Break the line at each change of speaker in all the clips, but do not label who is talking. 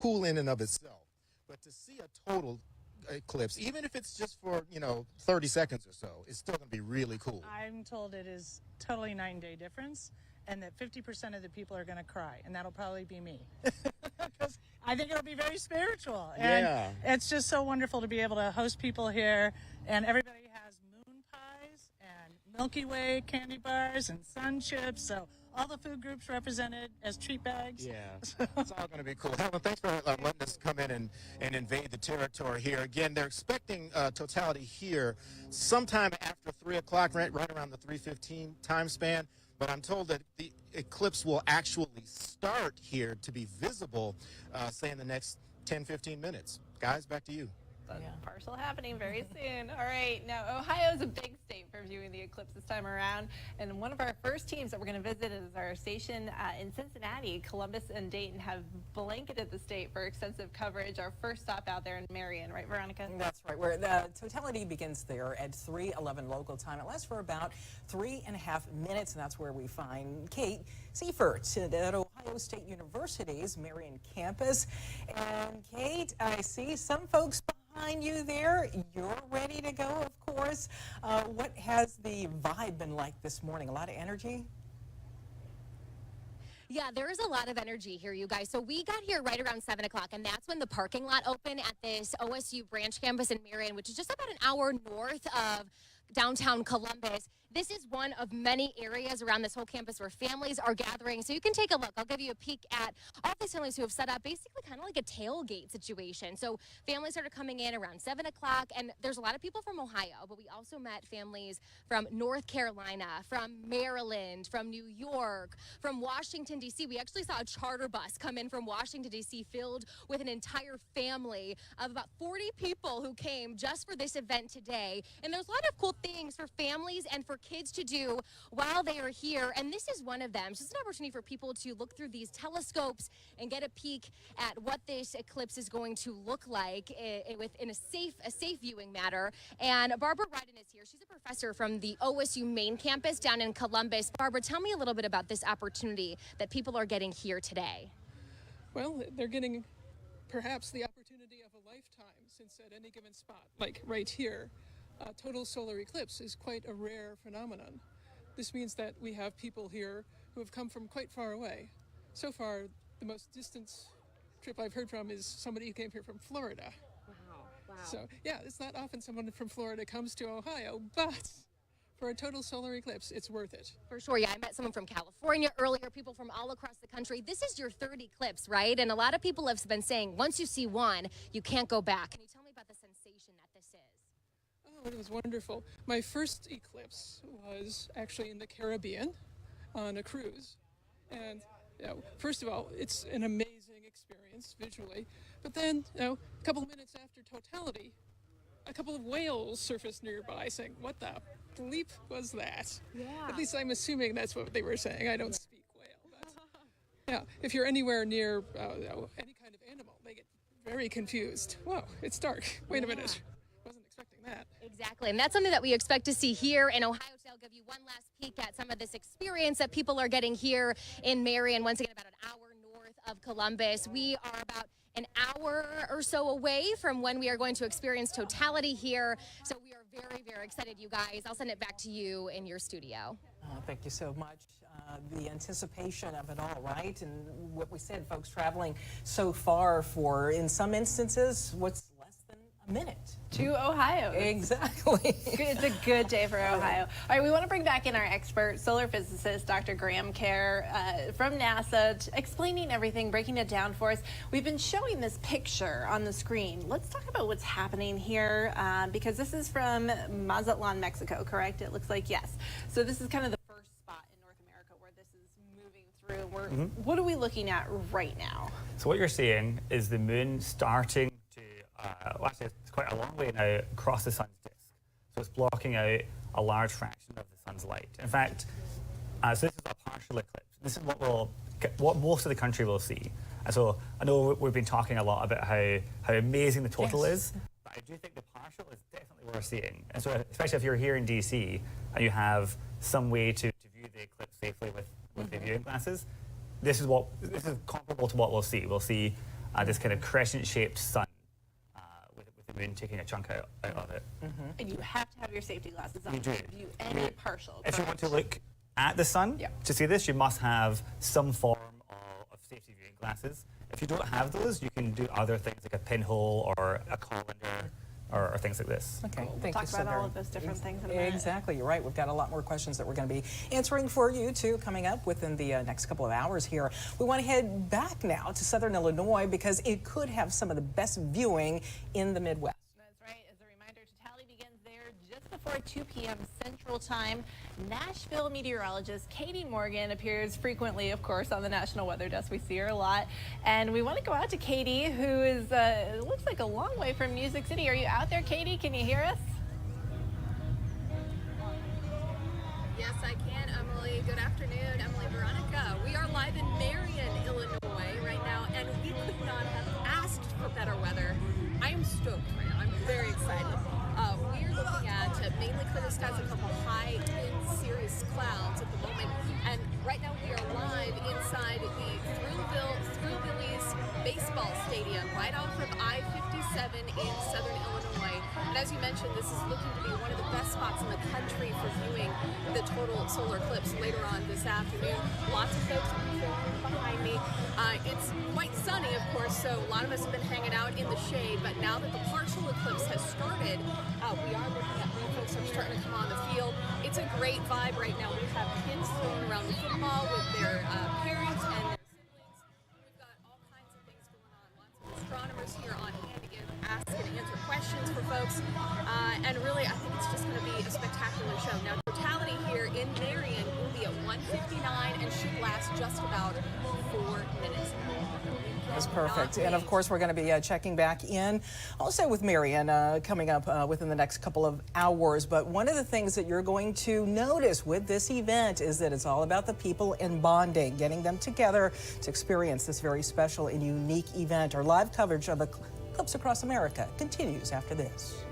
cool in and of itself. But to see a total eclipse, even if it's just for, 30 seconds or so, it's still going to be really cool.
I'm told it is totally 9-day difference, and that 50% of the people are going to cry, and that'll probably be me. Because I think it'll be very spiritual. And
Yeah.
it's just so wonderful to be able to host people here, and everybody has moon pies and Milky Way candy bars and sun chips, so all the food groups represented as treat bags.
Yeah, it's all going to be cool. Helen, thanks for letting us come in and invade the territory here. Again, they're expecting Totality here sometime after 3 o'clock, right around the 3:15 time span. But I'm told that the eclipse will actually start here to be visible, say, in the next 10-15 minutes. Guys, back to you.
Partial happening very soon. All right, now Ohio is a big state for viewing the eclipse this time around, and one of our first teams that we're going to visit is our station in Cincinnati. Columbus and Dayton have blanketed the state for extensive coverage. Our first stop out there in Marion, right, Veronica?
That's right. Where the Totality begins there at 3:11 local time. It lasts for about 3.5 minutes, and that's where we find Kate Seifert at Ohio State University's Marion campus. And Kate, I see some folks behind you there. You're ready to go, of course. What has the vibe been like this morning? A lot of energy?
Yeah, there is a lot of energy here, you guys. So we got here right around 7 o'clock, and that's when the parking lot opened at this OSU branch campus in Marion, which is just about an hour north of downtown Columbus. This is one of many areas around this whole campus where families are gathering. So you can take a look. I'll give you a peek at all these families who have set up basically kind of like a tailgate situation. So families started coming in around 7 o'clock, and there's a lot of people from Ohio, but we also met families from North Carolina, from Maryland, from New York, from Washington, D.C. We actually saw a charter bus come in from Washington, D.C. filled with an entire family of about 40 people who came just for this event today. And there's a lot of cool things for families and for kids to do while they are here, and this is one of them. It's just an opportunity for people to look through these telescopes and get a peek at what this eclipse is going to look like in a safe viewing matter. And Barbara Ryden is here. She's a professor from the OSU Maine campus down in Columbus. Barbara, tell me a little bit about this opportunity that people are getting here today.
Well, they're getting perhaps the opportunity of a lifetime, since at any given spot, like right here, a total solar eclipse is quite a rare phenomenon. This means that we have people here who have come from quite far away. So far, the most distant trip I've heard from is somebody who came here from Florida.
Wow.
So, yeah, it's not often someone from Florida comes to Ohio, but for a total solar eclipse, it's worth it.
For sure, yeah. I met someone from California earlier, people from all across the country. This is your third eclipse, right? And a lot of people have been saying, once you see one, you can't go back. Can you tell me about the sensation that this is?
Oh, it was wonderful. My first eclipse was actually in the Caribbean on a cruise. And, first of all, it's an amazing experience visually. But then, a couple of minutes after Totality, a couple of whales surfaced nearby saying, "What the bleep was that?"
Yeah.
At least I'm assuming that's what they were saying. I don't speak whale. But, yeah, if you're anywhere near any kind of animal, they get very confused. Whoa, it's dark. Wait a minute. Wasn't expecting that.
Exactly, and that's something that we expect to see here in Ohio. So I'll give you one last peek at some of this experience that people are getting here in Marion. Once again, about an hour north of Columbus. We are about an hour or so away from when we are going to experience Totality here. So we are very, very excited, you guys. I'll send it back to you in your studio.
Thank you so much. The anticipation of it all, right? And what we said, folks traveling so far for, in some instances, what's less than a minute.
To Ohio.
Exactly.
It's a good day for Ohio. All right, we want to bring back in our expert solar physicist, Dr. Graham Kerr from NASA, explaining everything, breaking it down for us. We've been showing this picture on the screen. Let's talk about what's happening here, because this is from Mazatlan, Mexico, correct? It looks like, yes. So this is kind of the first spot in North America where this is moving through. What are we looking at right now?
So what you're seeing is the moon starting to, well, actually it's quite a long way now across the sun's disk. So it's blocking out a large fraction of the sun's light. In fact, so this is a partial eclipse. This is what most of the country will see. And so I know we've been talking a lot about how amazing the total is, but I do think the partial is definitely worth seeing. And so especially if you're here in DC and you have some way to view the eclipse safely with the viewing glasses, this is comparable to what we'll see. We'll see this kind of crescent-shaped sun with the moon taking a chunk out of it.
And you have to have your safety glasses on
You do.
to view any partial.
If you want to
correct?
look at the sun
Yeah.
to see this, you must have some form of safety viewing glasses. If you don't have those, you can do other things like a pinhole or a colander or things like this.
Okay,
We'll
thank
talk
you so
about all
very
of those different things in a minute.
Exactly, you're right. We've got a lot more questions that we're going to be answering for you, too, coming up within the next couple of hours here. We want to head back now to southern Illinois because it could have some of the best viewing in the Midwest.
That's right. As a reminder, Totality begins there just before 2 p.m. Central Time. Nashville meteorologist Katie Morgan appears frequently, of course, on the National Weather Desk. We see her a lot. And we want to go out to Katie, who is, it looks like a long way from Music City. Are you out there, Katie? Can you hear us?
Yes, I can, Emily. Good afternoon, Emily Veronica. We are live in Marion, Illinois right now, and we could not have asked for better weather. I am stoked right now. I'm very excited. We are looking at mainly clear skies, a couple high in cirrus clouds at the moment, and right now we are live inside the Thrillbillies baseball stadium right off of I-57 in southern Illinois. And as you mentioned, this is looking to be one of the best spots in the country for viewing the total solar eclipse later on this afternoon. Lots of folks behind me. It's quite sunny, of course, so a lot of us have been hanging out in the shade, but now that the partial eclipse has started, we are looking at more folks are starting to come on the field. It's a great vibe right now. We have kids throwing around the football with their parents and their siblings. We've got all kinds of things going on. Lots of astronomers here on hand to ask and answer questions for folks. And really, I think it's just going to be a spectacular show. Now, Totality here in Marion will be at 1:59 and should last just about 4 minutes.
That's perfect. And of course, we're going to be checking back in also with Marion coming up within the next couple of hours. But one of the things that you're going to notice with this event is that it's all about the people and bonding, getting them together to experience this very special and unique event. Our live coverage of Eclipse Across America continues after this.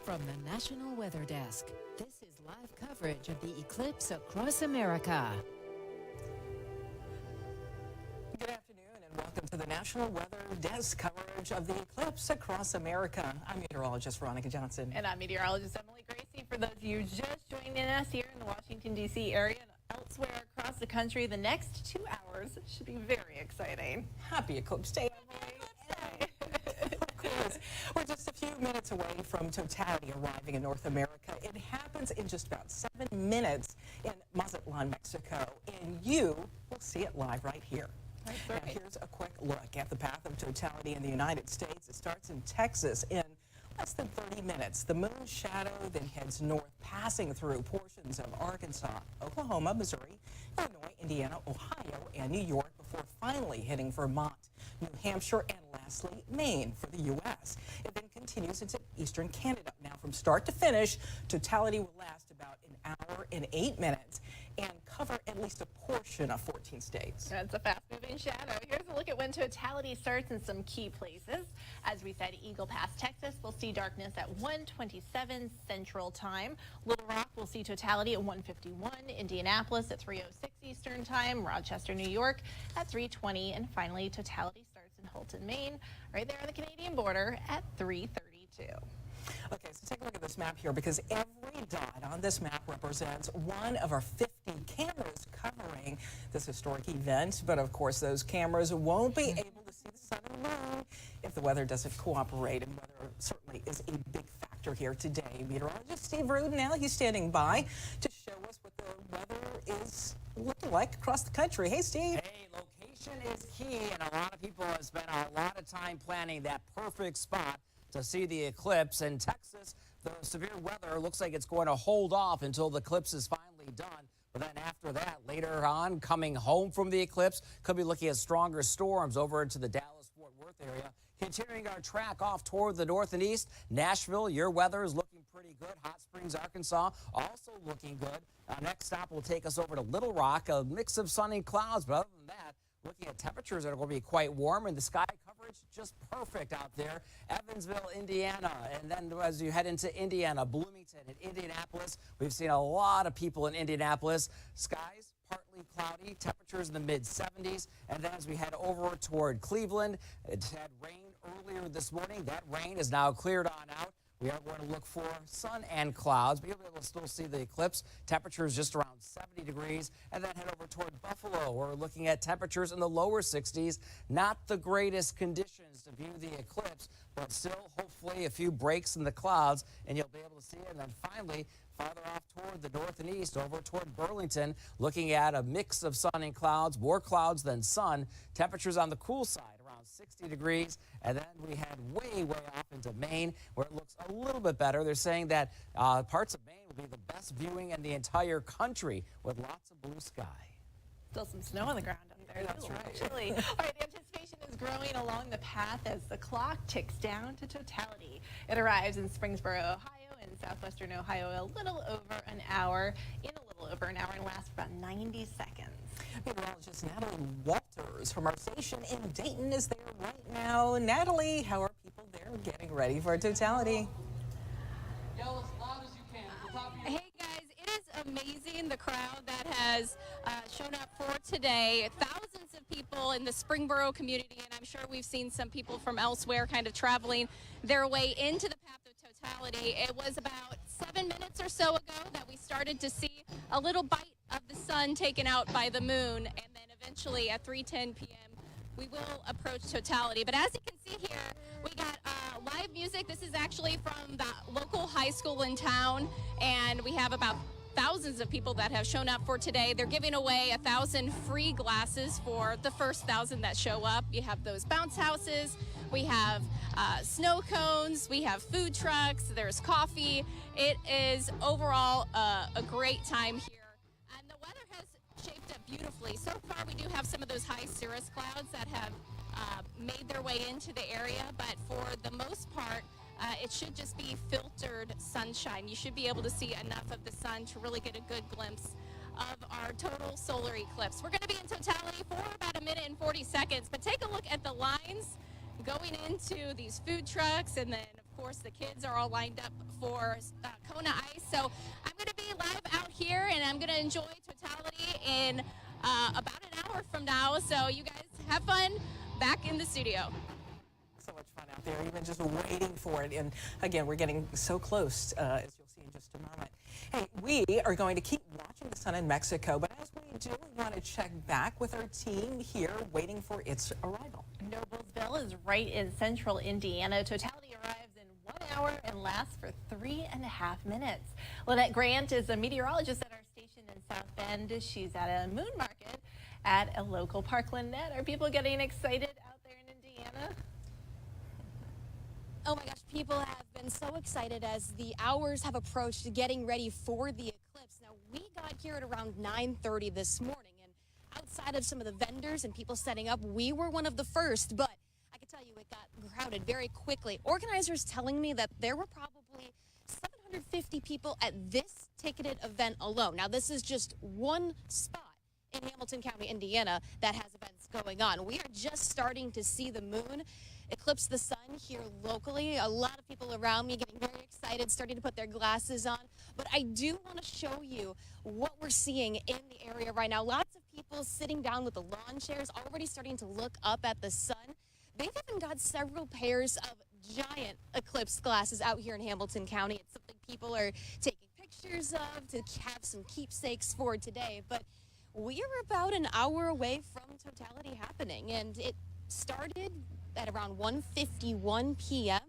From the National Weather Desk, this is live coverage of the Eclipse Across America.
Good afternoon and welcome to the National Weather Desk coverage of the Eclipse Across America. I'm meteorologist Veronica Johnson.
And I'm meteorologist Emily Gracie. For those of you just joining us here in the Washington, D.C. area and elsewhere across the country, the next 2 hours should be very exciting.
Happy Eclipse Day, Emily. Of course. We're just a few minutes away from Totality arriving in North America. It happens in just about 7 minutes in Mazatlan, Mexico, and you will see it live right here. Now, here's a quick look at the path of totality in the United States. It starts in Texas in less than 30 minutes. The moon's shadow then heads north, passing through portions of Arkansas, Oklahoma, Missouri, Illinois, Indiana, Ohio, and New York before finally hitting Vermont, New Hampshire, and lastly, Maine for the U.S. It then continues into eastern Canada. Now, from start to finish, totality will last about an hour and 8 minutes and cover at least a portion of 14 states.
That's a fast-moving shadow. Here's a look at when totality starts in some key places. As we said, Eagle Pass, Texas will see darkness at 1:27 Central Time. Little Rock will see totality at 1:51. Indianapolis at 3:06 Eastern Time. Rochester, New York at 3:20. And finally, totality starts in Houlton, Maine, right there on the Canadian border at 3:32.
Okay, so take a look at this map here, because every dot on this map represents one of our 50 cameras covering this historic event. But of course, those cameras won't be able to see the sun and moon if the weather doesn't cooperate, and weather certainly is a big factor here today. Meteorologist Steve Rudin, now he's standing by to show us what the weather is looking like across the country. Hey, Steve.
Hey, location is key, and a lot of people have spent a lot of time planning that perfect spot to see the eclipse. In Texas, the severe weather looks like it's going to hold off until the eclipse is finally done. But then after that, later on, coming home from the eclipse, could be looking at stronger storms over into the Dallas-Fort Worth area. Continuing our track off toward the north and east, Nashville, your weather is looking pretty good. Hot Springs, Arkansas, also looking good. Our next stop will take us over to Little Rock, a mix of sun and clouds. But other than that, looking at temperatures that are going to be quite warm, and the sky coverage just perfect out there. Evansville, Indiana, and then as you head into Indiana, Bloomington, and Indianapolis, we've seen a lot of people in Indianapolis. Skies partly cloudy, temperatures in the mid-70s, and then as we head over toward Cleveland, it had rain earlier this morning. That rain is now cleared on out. We are going to look for sun and clouds, but you'll be able to still see the eclipse. Temperatures just around 70 degrees. And then head over toward Buffalo. We're looking at temperatures in the lower 60s. Not the greatest conditions to view the eclipse, but still hopefully a few breaks in the clouds, and you'll be able to see it. And then finally, farther off toward the north and east, over toward Burlington, looking at a mix of sun and clouds, more clouds than sun. Temperatures on the cool side, around 60 degrees. And then we head way off into Maine, where it looks a little bit better. They're saying that parts of Maine will be the best viewing in the entire country with lots of blue sky.
Still some snow on the ground up there.
That's right.
Chilly. All right, the anticipation is growing along the path as the clock ticks down to totality. It arrives in Springsboro, Ohio, in southwestern Ohio, a little over an hour, and lasts about 90 seconds.
Meteorologist Natalie Walters from our station in Dayton is there right now. Natalie, how are people there getting ready for totality?
Yell as loud as you can. At the top of your
Hey guys, it is amazing the crowd that has shown up for today. Thousands of people in the Springboro community, and I'm sure we've seen some people from elsewhere kind of traveling their way into the path of totality. It was about 7 minutes or so ago that we started to see a little bite of the sun taken out by the moon, and then eventually at 3:10 p.m. we will approach totality. But as you can see here, we got live music. This is actually from the local high school in town, and we have about thousands of people that have shown up for today. They're giving away 1,000 free glasses for the first 1,000 that show up. You have those bounce houses. We have snow cones. We have food trucks. There's coffee. It is overall a great time here. And the weather has shaped up beautifully. So far, we do have some of those high cirrus clouds that have made their way into the area, but for the most part, it should just be filtered sunshine. You should be able to see enough of the sun to really get a good glimpse of our total solar eclipse. We're going to be in totality for about 1 minute and 40 seconds, but take a look at the lines going into these food trucks, and then of course the kids are all lined up for Kona Ice. So I'm going to be live out here, and I'm going to enjoy totality in about an hour from now. So you guys have fun back in the studio.
So much fun out there, even just waiting for it. And again, we're getting so close, as you'll see in just a moment. Hey, we are going to keep watching the sun in Mexico, but as we do, we want to check back with our team here waiting for its arrival.
Noblesville is right in central Indiana. Totality arrives in 1 hour and lasts for 3.5 minutes. Lynette Grant is a meteorologist at our station in South Bend. She's at a moon market at a local parklandette. Are people getting excited out there in Indiana?
Oh my gosh, people have been so excited as the hours have approached getting ready for the eclipse. Now, we got here at around 9:30 this morning, and outside of some of the vendors and people setting up, we were one of the first, but I can tell you it got crowded very quickly. Organizers telling me that there were probably 750 people at this ticketed event alone. Now, this is just one spot in Hamilton County, Indiana, that has events going on. We are just starting to see the moon eclipse the sun here locally. A lot of people around me getting very excited, starting to put their glasses on. But I do want to show you what we're seeing in the area right now. Lots of people sitting down with the lawn chairs, already starting to look up at the sun. They've even got several pairs of giant eclipse glasses out here in Hamilton County. It's something people are taking pictures of to have some keepsakes for today. But we are about an hour away from Totality happening, and it started at around 1:51 p.m.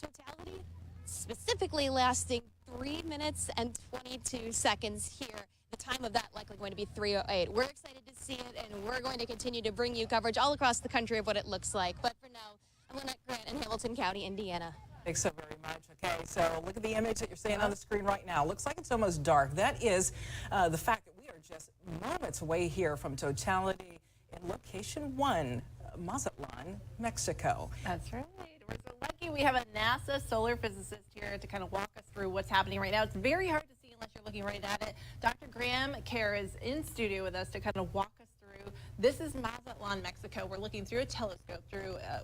Totality specifically lasting 3 minutes and 22 seconds here. The time of that likely going to be 3:08. We're excited to see it, and we're going to continue to bring you coverage all across the country of what it looks like. But for now, I'm Lynette Grant in Hamilton County, Indiana.
Thanks so very much. Okay, so look at the image that you're seeing on the screen right now. Looks like it's almost dark. That is the fact that we are just moments away here from Totality in location 1, Mazatlan, Mexico.
That's right. We're so lucky we have a NASA solar physicist here to kind of walk us through what's happening right now. It's very hard to see unless you're looking right at it. Dr. Graham Kerr is in studio with us to kind of walk us through. This is Mazatlan, Mexico. We're looking through a telescope, through a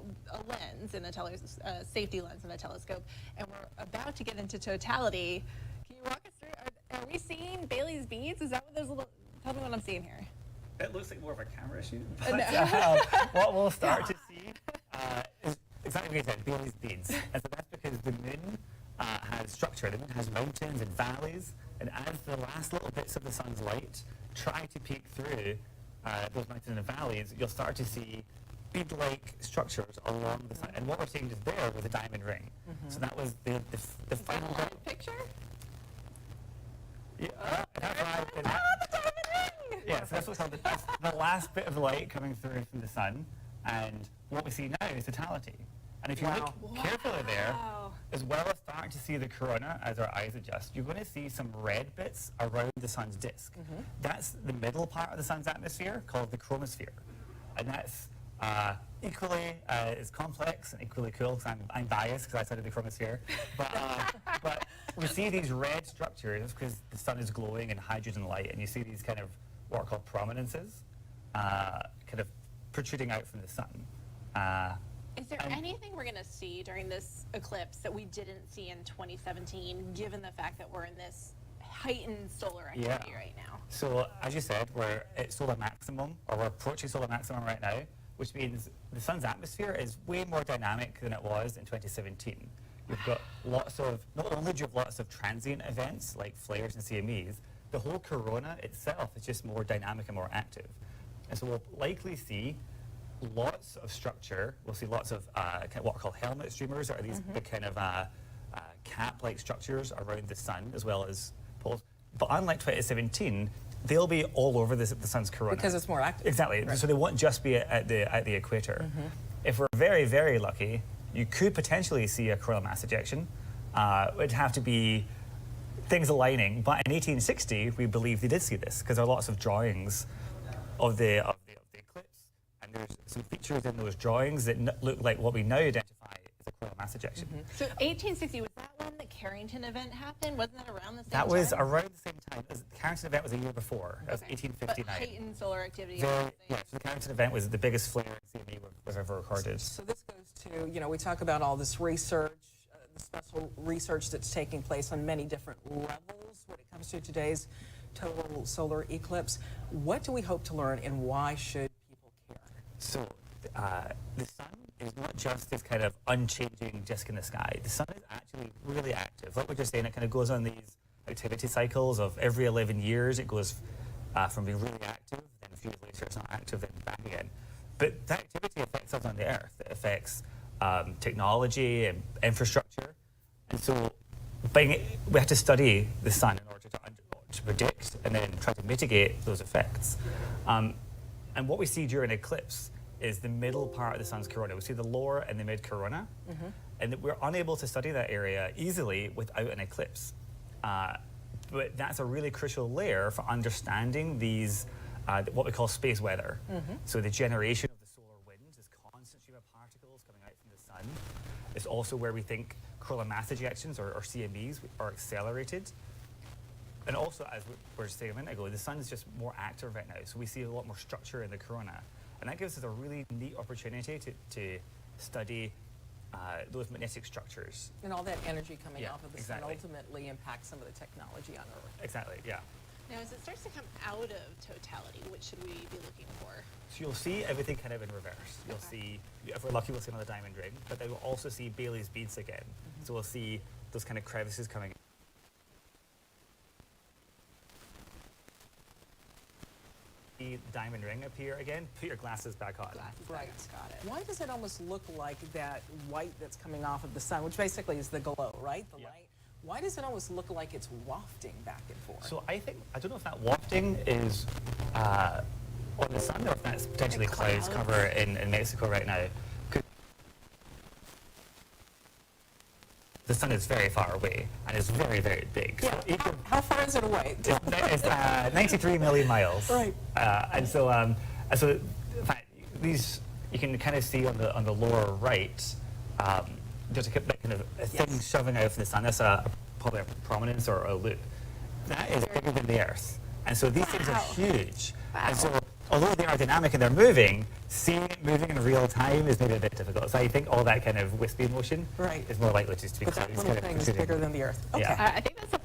lens, in a safety lens in a telescope, and we're about to get into Totality. Can you walk us through? Are we seeing Bailey's beads? Is that what those little? Tell me what I'm seeing here.
It looks like more of a camera shoot. But, what we'll start to see is exactly what you said, Bailey's beads. And so that's because the moon has structure. The moon has mountains and valleys, and as the last little bits of the sun's light try to peek through those mountains and valleys, you'll start to see bead-like structures along the sun. And what we're seeing just there was a diamond ring. So that was the final
picture?
Yeah, that's right.
The diamond ring!
Yeah, so that's what's called the last bit of light coming through from the sun, and what we see now is totality. And if you look carefully there, as well as starting to see the corona as our eyes adjust, you're going to see some red bits around the sun's disk. That's the middle part of the sun's atmosphere called the chromosphere. And that's equally as complex and equally cool, because I'm biased because I studied the chromosphere. But we see these red structures because the sun is glowing in hydrogen light, and you see these kind of what are called prominences kind of protruding out from the sun.
Is there anything we're going to see during this eclipse that we didn't see in 2017, given the fact that we're in this heightened solar activity right now?
So, as you said, we're at solar maximum, or we're approaching solar maximum right now, which means the sun's atmosphere is way more dynamic than it was in 2017. You've got lots of, not only do you have lots of transient events like flares and CMEs, the whole corona itself is just more dynamic and more active. And so we'll likely see lots of structure. We'll see lots of what are called helmet streamers, or these big kind of cap-like structures around the sun, as well as poles. But unlike 2017, they'll be all over the sun's corona.
Because it's more active.
Exactly. Right. So they won't just be at the equator. If we're very, very lucky, you could potentially see a coronal mass ejection. It'd have to be things aligning. But in 1860, we believe they did see this, because there are lots of drawings of the eclipse, and there's some features in those drawings that look like what we now identify as a coronal mass ejection.
So 1860, was that when the Carrington event happened? Wasn't that around the same time?
That was around the same time. The Carrington event was a year before. That was 1859.
But heightened solar activity.
So the Carrington event was the biggest flare in CME we've ever recorded.
So this goes to, we talk about all this research, the special research that's taking place on many different levels when it comes to today's total solar eclipse. What do we hope to learn, and why should people care?
So the sun is not just this kind of unchanging disk in the sky. The sun is actually really active. Like we're just saying, it kind of goes on these activity cycles of every 11 years. It goes from being really active, then a few years later it's not active, then back again. But that activity affects us on the Earth. It affects technology and infrastructure. And so we have to study the sun in order to predict and then try to mitigate those effects. And And what we see during eclipse is the middle part of the sun's corona. We see the lower and the mid corona, and we're unable to study that area easily without an eclipse. But that's a really crucial layer for understanding these, what we call space weather. So the generation of the solar winds is constant stream of particles coming out from the sun. It's also where we think coronal mass ejections, or CMEs, are accelerated. And also, as we were just saying a minute ago, the sun is just more active right now, so we see a lot more structure in the corona. And that gives us a really neat opportunity to study those magnetic structures.
And all that energy coming
Yeah,
off of the
exactly.
sun ultimately impacts some of the technology on Earth.
Exactly, yeah.
Now, as it starts to come out of totality, what should we be looking for?
So you'll see everything kind of in reverse. You'll see, if we're lucky, we'll see another diamond ring, but then we'll also see Bailey's beads again. So we'll see those kind of crevices coming. The diamond ring appear again. Put your glasses back on.
Right. Got it. Why does it almost look like that white that's coming off of the sun, which basically is the glow, right? The light. Why does it almost look like it's wafting back and forth?
So I don't know if that wafting is on the sun or if that's potentially clouds cover in Mexico right now. The sun is very far away and is very, very big.
Yeah.
So
how far is it away?
it's 93 million miles.
Right.
And so in fact, these you can kind of see on the lower right. There's a kind of a thing shoving out from the sun. That's probably a prominence or a loop. That is bigger than the Earth. And so these things are huge. And so although they are dynamic and they're moving, seeing it moving in real time is maybe a bit difficult. So I think all that kind of wispy motion is more likely just to be
But that little thing is bigger than the Earth. Okay.
Yeah.
I think that's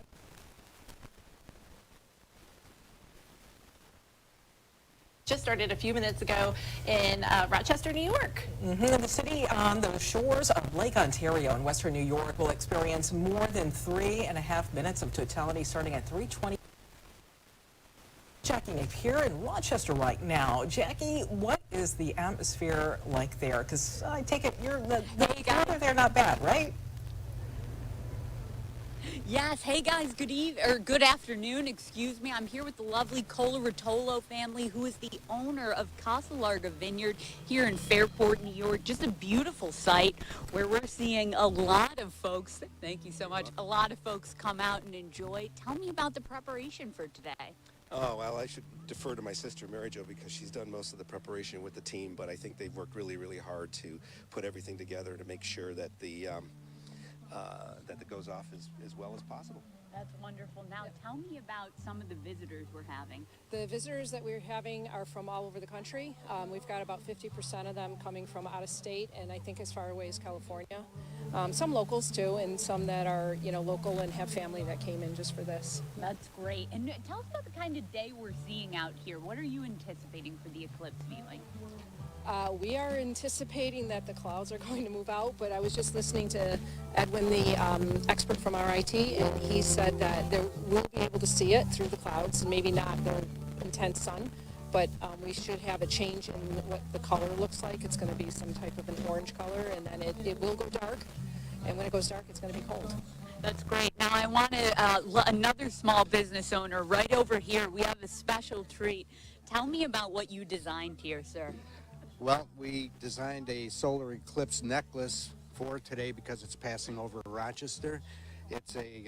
just started a few minutes ago in Rochester, New York.
The city on the shores of Lake Ontario in western New York will experience more than 3.5 minutes of totality starting at 3:20. Jackie Nape here in Rochester right now. Jackie, what is the atmosphere like there? Because I take it the weather there not bad, right?
Yes, hey guys, good afternoon, excuse me. I'm here with the lovely Coloratolo family, who is the owner of Casa Larga Vineyard here in Fairport, New York. Just a beautiful site where we're seeing a lot of folks, thank you so much, a lot of folks come out and enjoy. Tell me about the preparation for today.
Oh, well, I should defer to my sister, Mary Jo, because she's done most of the preparation with the team, but I think they've worked really, really hard to put everything together to make sure that that it goes off as well as possible.
That's wonderful. Now, tell me about some of the visitors we're having.
The visitors that we're having are from all over the country. We've got about 50% of them coming from out of state, and I think as far away as California. Some locals too, and some that are, local and have family that came in just for this.
That's great. And tell us about the kind of day we're seeing out here. What are you anticipating for the eclipse viewing?
We are anticipating that the clouds are going to move out, but I was just listening to Edwin, the expert from RIT, and he said that we'll be able to see it through the clouds, and maybe not the intense sun, but we should have a change in what the color looks like. It's going to be some type of an orange color, and then it will go dark, and when it goes dark, it's going to be cold.
That's great. Now I want to, another small business owner right over here, we have a special treat. Tell me about what you designed here, sir.
Well, we designed a solar eclipse necklace for today because it's passing over Rochester. It's a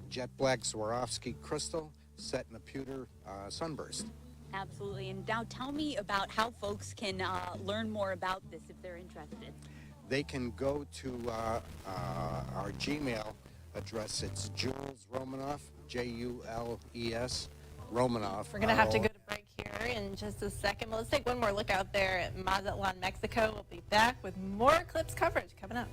jet black Swarovski crystal set in a pewter sunburst.
Absolutely. And now tell me about how folks can learn more about this if they're interested.
They can go to our Gmail address. It's Jules Romanoff, Jules Romanoff.
We're going to have to go to break here in just a second, but let's take one more look out there at Mazatlan, Mexico. We'll be back with more eclipse coverage coming up.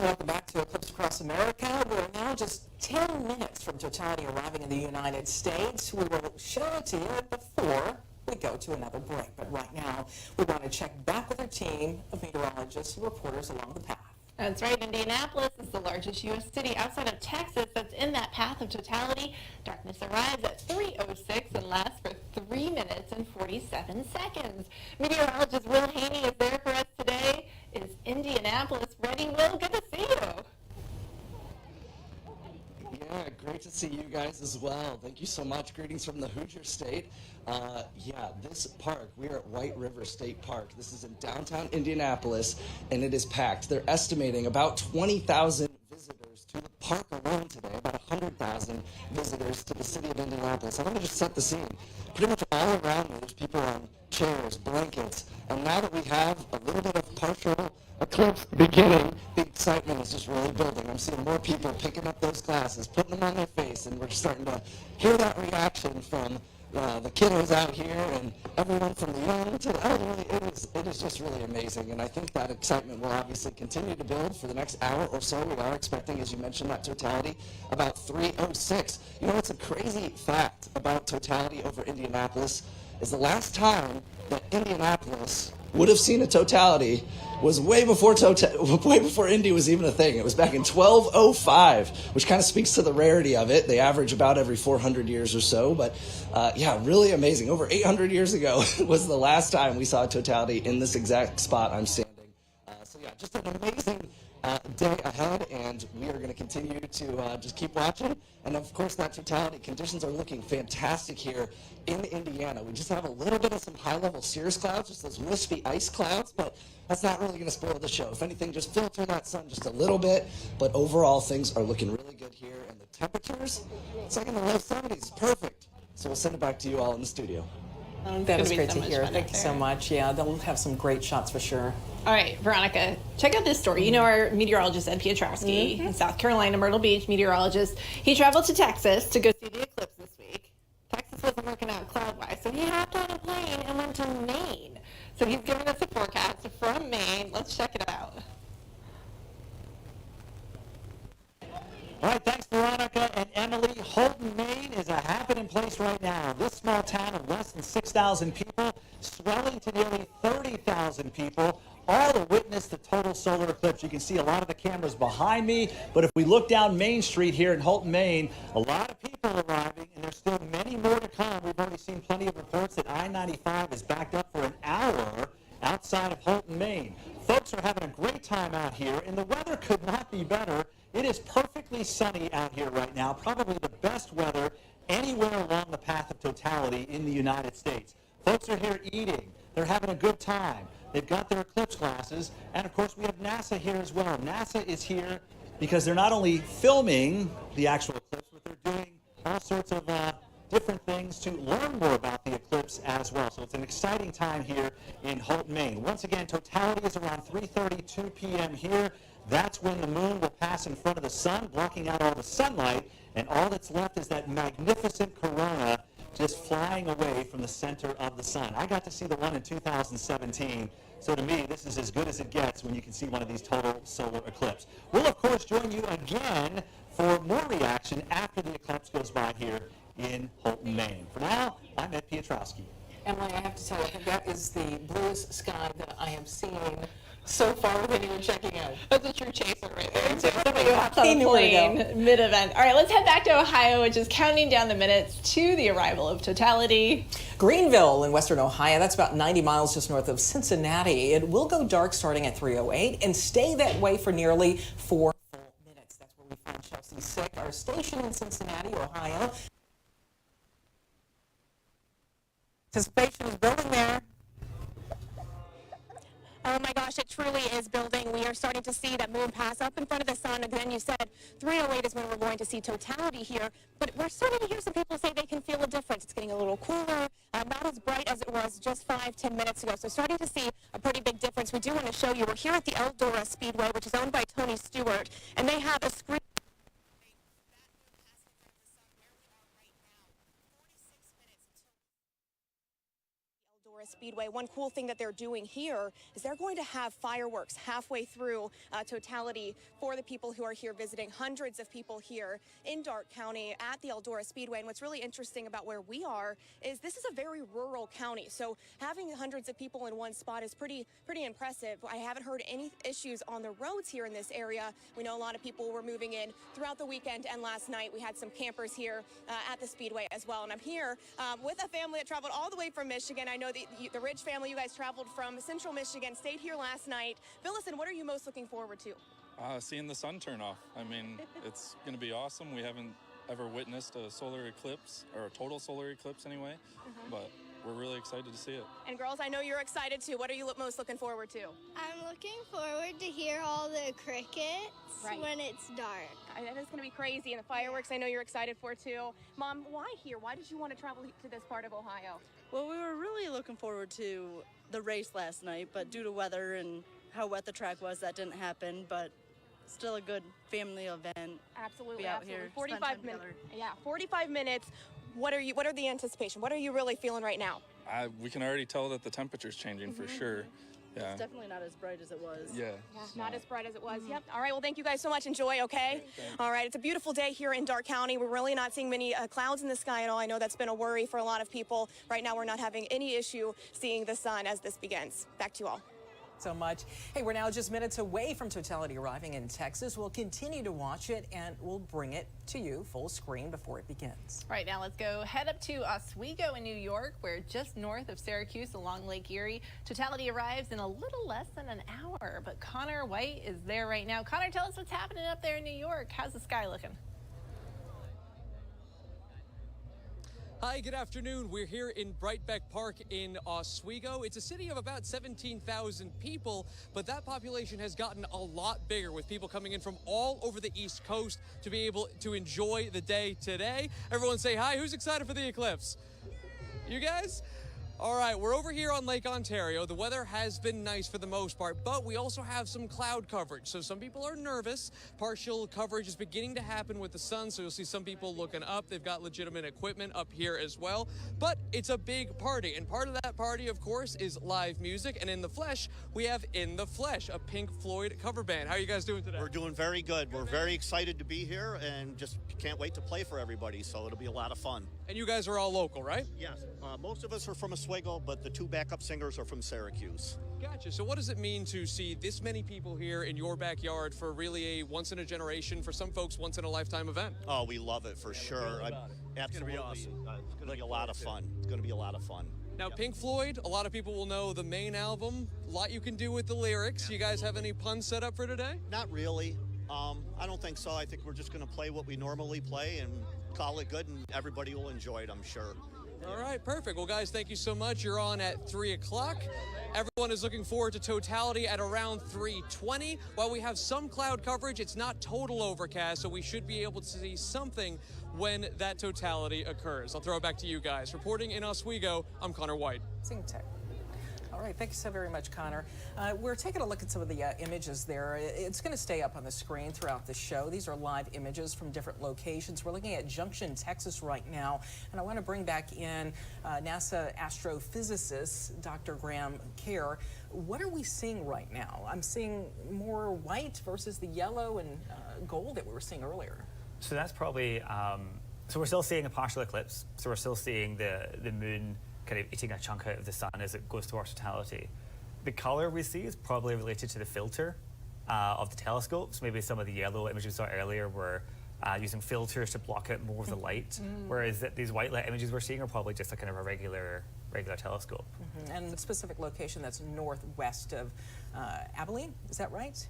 welcome back to Eclipse Across America. We're now just 10 minutes from Totality arriving in the United States. We will show it to you before we go to another break. But right now, we want to check back with our team of meteorologists and reporters along the path.
That's right. Indianapolis is the largest U.S. city outside of Texas that's in that path of totality. Darkness arrives at 3:06 and lasts for 3 minutes and 47 seconds. Meteorologist Will Haney is there for us today. Is Indianapolis ready? Will, good to see you.
Yeah, great to see you guys as well. Thank you so much. Greetings from the Hoosier State. Yeah, this park, we are at White River State Park. This is in downtown Indianapolis, and it is packed. They're estimating about 20,000 visitors to the park alone today, about 100,000 visitors to the city of Indianapolis. I want to just set the scene. Pretty much all around me, there's people on chairs, blankets, and now that we have a little bit of partial eclipse beginning, the excitement is just really building. I'm seeing more people picking up those glasses, putting them on their face, and we're starting to hear that reaction from the kiddos out here and everyone from the young to the elderly. It is just really amazing, and I think that excitement will obviously continue to build for the next hour or so. We are expecting, as you mentioned, that totality about 3:06. You know, it's a crazy fact about totality over Indianapolis is the last time that Indianapolis would have seen a totality was way before Indy was even a thing. It was back in 1205, which kind of speaks to the rarity of it. They average about every 400 years or so, but yeah, really amazing. Over 800 years ago was the last time we saw a totality in this exact spot I'm standing. So yeah, just an amazing day ahead, and we are going to continue to just keep watching. And of course, that totality conditions are looking fantastic here in Indiana. We just have a little bit of some high-level cirrus clouds, just those wispy ice clouds, but that's not really going to spoil the show. If anything, just filter that sun just a little bit. But overall, things are looking really good here, and the temperatures, it's like in the low 70s. Perfect. So we'll send it back to you all in the studio.
That is great to hear. Thank you so much. Yeah, they'll have some great shots for sure.
All right, Veronica, check out this story. You know our meteorologist, Ed Piotrowski, in South Carolina, Myrtle Beach, meteorologist. He traveled to Texas to go see the eclipse this week. Texas wasn't working out cloud-wise, so he hopped on a plane and went to Maine. So he's giving us a forecast from Maine. Let's check it out.
All right, thanks, Veronica and Emily. Houlton, Maine is a happening place right now. This small town of less than 6,000 people, swelling to nearly 30,000 people, all to witness the total solar eclipse. You can see a lot of the cameras behind me, but if we look down Main Street here in Houlton, Maine, a lot of people arriving, and there's still many more to come. We've already seen plenty of reports that I-95 is backed up for an hour outside of Houlton, Maine. Folks are having a great time out here, and the weather could not be better. It is perfectly sunny out here right now, probably the best weather anywhere along the path of totality in the United States. Folks are here eating. They're having a good time. They've got their eclipse glasses, and of course we have NASA here as well. NASA is here because they're not only filming the actual eclipse, but they're doing all sorts of different things to learn more about the eclipse as well. So it's an exciting time here in Houlton, Maine. Once again, totality is around 3:32 p.m. here. That's when the moon will pass in front of the sun, blocking out all the sunlight, and all that's left is that magnificent corona just flying away from the center of the sun. I got to see the one in 2017, so to me, this is as good as it gets when you can see one of these total solar eclipses. We'll, of course, join you again for more reaction after the eclipse goes by here in Houlton, Maine. For now, I'm Ed Piotrowski.
Emily, I have to tell you, I think that is the bluest sky that I have seen so far with anyone checking out.
That's a true chaser right there, too. Somebody who hops on a plane mid-event. All right, let's head back to Ohio, which is counting down the minutes to the arrival of totality.
Greenville in western Ohio, that's about 90 miles just north of Cincinnati. It will go dark starting at 3:08 and stay that way for nearly 4 full minutes. That's where we find Chelsea Sick, our station in Cincinnati, Ohio. Anticipation is building there.
Oh my gosh, it truly is building. We are starting to see that moon pass up in front of the sun. Again, you said 3:08 is when we're going to see totality here, but we're starting to hear some people say they can feel a difference. It's getting a little cooler, not as bright as it was just 5-10 minutes ago. So starting to see a pretty big difference. We do want to show you, we're here at the Eldora Speedway, which is owned by Tony Stewart, and they have a screen.
Speedway. One cool thing that they're doing here is they're going to have fireworks halfway through Totality for the people who are here visiting. Hundreds of people here in Darke County at the Eldora Speedway. And what's really interesting about where we are is this is a very rural county. So having hundreds of people in one spot is pretty impressive. I haven't heard any issues on the roads here in this area. We know a lot of people were moving in throughout the weekend, and last night we had some campers here at the Speedway as well. And I'm here with a family that traveled all the way from Michigan. I know the Ridge family, you guys traveled from central Michigan, stayed here last night. Phyllis, what are you most looking forward to?
Seeing the sun turn off. I mean, it's going to be awesome. We haven't ever witnessed a solar eclipse, or a total solar eclipse anyway, but we're really excited to see it.
And girls, I know you're excited too. What are you most looking forward to?
I'm looking forward to hear all the crickets when it's dark.
That is going to be crazy. And the fireworks, I know you're excited for too. Mom, why here? Why did you want to travel to this part of Ohio?
Well, we were really looking forward to the race last night, but due to weather and how wet the track was, that didn't happen. But still a good family event.
Absolutely,
be out
absolutely.
here,
45 minutes. Yeah, 45 minutes. What are the anticipation? What are you really feeling right now?
We can already tell that the temperature's changing for sure. Yeah.
It's definitely not as bright as it was.
Yeah.
Not as bright as it was. Yep. All right. Well, thank you guys so much. Enjoy, okay? All right. It's a beautiful day here in Darke County. We're really not seeing many clouds in the sky at all. I know that's been a worry for a lot of people. Right now, we're not having any issue seeing the sun as this begins. Back to you all.
So much. Hey, we're now just minutes away from Totality arriving in Texas. We'll continue to watch it, and we'll bring it to you full screen before it begins.
Right now, let's go head up to Oswego in New York. We're just north of Syracuse along Lake Erie. Totality arrives in a little less than an hour, but Connor White is there right now. Connor, tell us what's happening up there in New York. How's the sky looking?
Hi, good afternoon. We're here in Breitbeck Park in Oswego. It's a city of about 17,000 people, but that population has gotten a lot bigger with people coming in from all over the East Coast to be able to enjoy the day today. Everyone say hi. Who's excited for the eclipse? You guys? All right, we're over here on Lake Ontario. The weather has been nice for the most part, but we also have some cloud coverage. So some people are nervous. Partial coverage is beginning to happen with the sun, so you'll see some people looking up. They've got legitimate equipment up here as well. But it's a big party, and part of that party, of course, is live music. And in the flesh, we have In the Flesh, a Pink Floyd cover band. How are you guys doing today?
We're doing very good. We're very excited to be here and just can't wait to play for everybody, so it'll be a lot of fun.
And you guys are all local, right?
Yes. Most of us are from Oswego, but the two backup singers are from Syracuse.
Gotcha. So what does it mean to see this many people here in your backyard for really a once-in-a-generation, for some folks, once-in-a-lifetime event?
Oh, we love it for sure. Absolutely. It's going to be awesome. It's going to be a lot of fun. It's going to be a lot of fun.
Now, Pink Floyd, a lot of people will know the Maine album. A lot you can do with the lyrics. You guys have any puns set up for today?
Not really. I don't think so. I think we're just going to play what we normally play and call it good, and everybody will enjoy it, I'm sure.
All right, perfect. Well, guys, thank you so much. You're on at 3 o'clock. Everyone is looking forward to Totality at around 3:20. While we have some cloud coverage, it's not total overcast, so we should be able to see something when that Totality occurs. I'll throw it back to you guys. Reporting in Oswego, I'm Connor White.
Sing tech. All right, thank you so very much, Connor. We're taking a look at some of the images there. It's going to stay up on the screen throughout the show. These are live images from different locations. We're looking at Junction, Texas right now, and I want to bring back in NASA astrophysicist Dr. Graham Kerr. What are we seeing right now? I'm seeing more white versus the yellow and gold that we were seeing earlier.
So that's probably, so we're still seeing a partial eclipse. So we're still seeing the moon kind of eating a chunk out of the sun as it goes towards totality. The color we see is probably related to the filter of the telescopes. Maybe some of the yellow images we saw earlier were using filters to block out more of the light, whereas these white light images we're seeing are probably just a kind of a regular telescope.
And the specific location that's northwest of Abilene, is that right?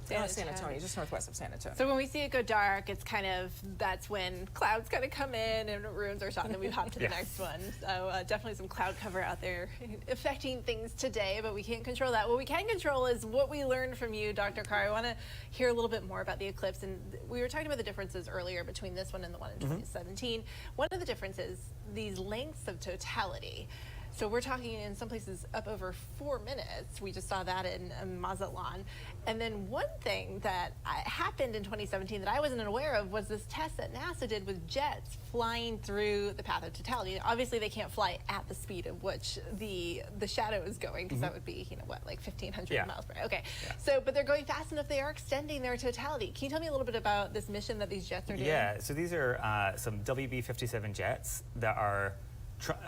San Antonio, just northwest of San Antonio.
So when we see it go dark, it's kind of, that's when clouds kind of come in and ruins our shot, and then we hop to the next one. So definitely some cloud cover out there affecting things today, but we can't control that. What we can control is what we learned from you, Dr. Carr. I want to hear a little bit more about the eclipse, and we were talking about the differences earlier between this one and the one in 2017. One of the differences, these lengths of totality. So we're talking in some places up over 4 minutes. We just saw that in Mazatlan. And then one thing that happened in 2017 that I wasn't aware of was this test that NASA did with jets flying through the path of totality. Obviously, they can't fly at the speed of which the shadow is going, because that would be, you know, what, like 1,500 miles per hour. Okay. So, but they're going fast enough. They are extending their totality. Can you tell me a little bit about this mission that these jets are doing?
Yeah. So these are some WB-57 jets that are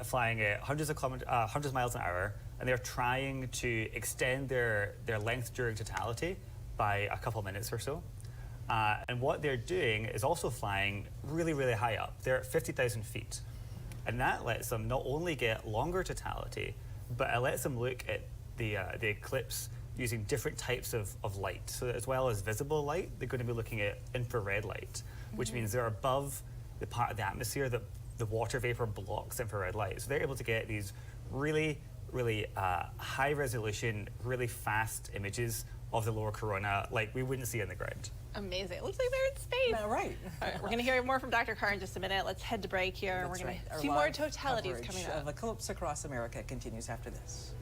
flying at hundreds of miles an hour, and they're trying to extend their length during totality by a couple minutes or so. And what they're doing is also flying really, really high up. They're at 50,000 feet. And that lets them not only get longer totality, but it lets them look at the eclipse using different types of light. So as well as visible light, they're going to be looking at infrared light, which means they're above the part of the atmosphere that the water vapor blocks infrared light. So they're able to get these really, really high resolution, really fast images of the lower corona like we wouldn't see on the ground.
Amazing. It looks like they're in space.
Right.
All right, we're going to hear more from Dr. Carr in just a minute. Let's head to break here. We're going to see more totalities coming up.
Of Eclipse Across America continues after this.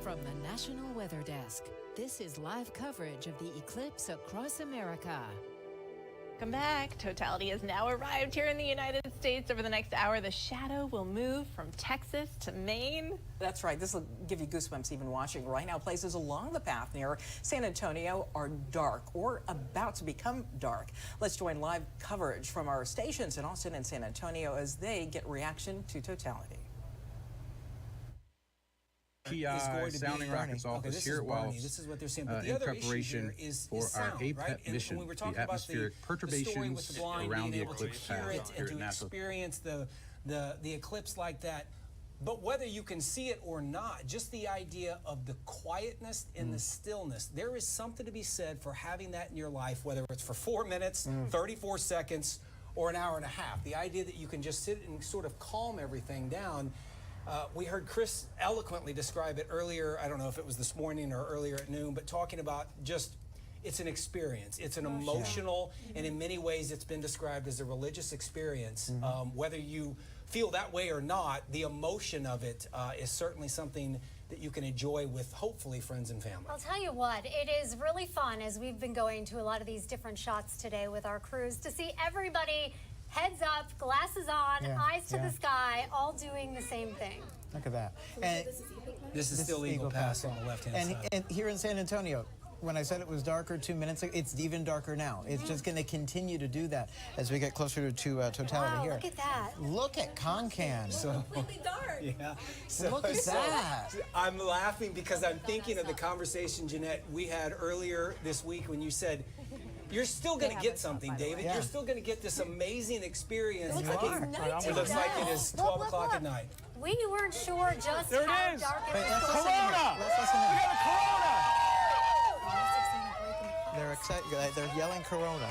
From the National Weather Desk, this is live coverage of the Eclipse Across America.
Welcome back. Totality has now arrived here in the United States. Over the next hour, the shadow will move from Texas to Maine.
That's right. This will give you goosebumps even watching. Right now, places along the path near San Antonio are dark or about to become dark. Let's join live coverage from our stations in Austin and San Antonio as they get reaction to totality.
Sounding rockets office here at Wells.
This is what they're saying. But the
in
other
preparation
issue here is
for
sound,
our APEP
right?
mission,
And when we're talking
the
about
atmospheric perturbations
the blind,
around the
being able to
eclipse
hear
path
it
here
and
at
to
NASA.
experience the eclipse like that. But whether you can see it or not, just the idea of the quietness and the stillness, there is something to be said for having that in your life, whether it's for 4 minutes, 34 seconds, or an hour and a half. The idea that you can just sit and sort of calm everything down. We heard Chris eloquently describe it earlier. I don't know if it was this morning or earlier at noon, but talking about just, it's an experience. It's an emotional, and in many ways it's been described as a religious experience. Whether you feel that way or not, the emotion of it is certainly something that you can enjoy with, hopefully, friends and family.
I'll tell you what, it is really fun as we've been going to a lot of these different shots today with our crews to see everybody heads up, glasses on, eyes to the sky, all doing the same thing.
Look at that. And
this is still Eagle Pass on the left-hand side.
And here in San Antonio,
when I said it was darker 2 minutes ago, it's even darker now. It's just going to continue to do that as we get closer to Totality here.
Look at that.
Look at Concan.
So,
completely dark.
Yeah.
Look at that.
I'm laughing because I'm thinking of the conversation, Jeanette, we had earlier this week when you said, you're still going to get something, David.
Yeah.
You're still going to get this amazing experience.
It looks like it's nighttime.
It looks like it is 12 o'clock at night.
We weren't sure just
There it
how
is.
dark it
Wait,
was.
let's listen
going
in
to
here.
Corona!
Let's listen in.
We got a Corona!
They're excited. They're yelling Corona.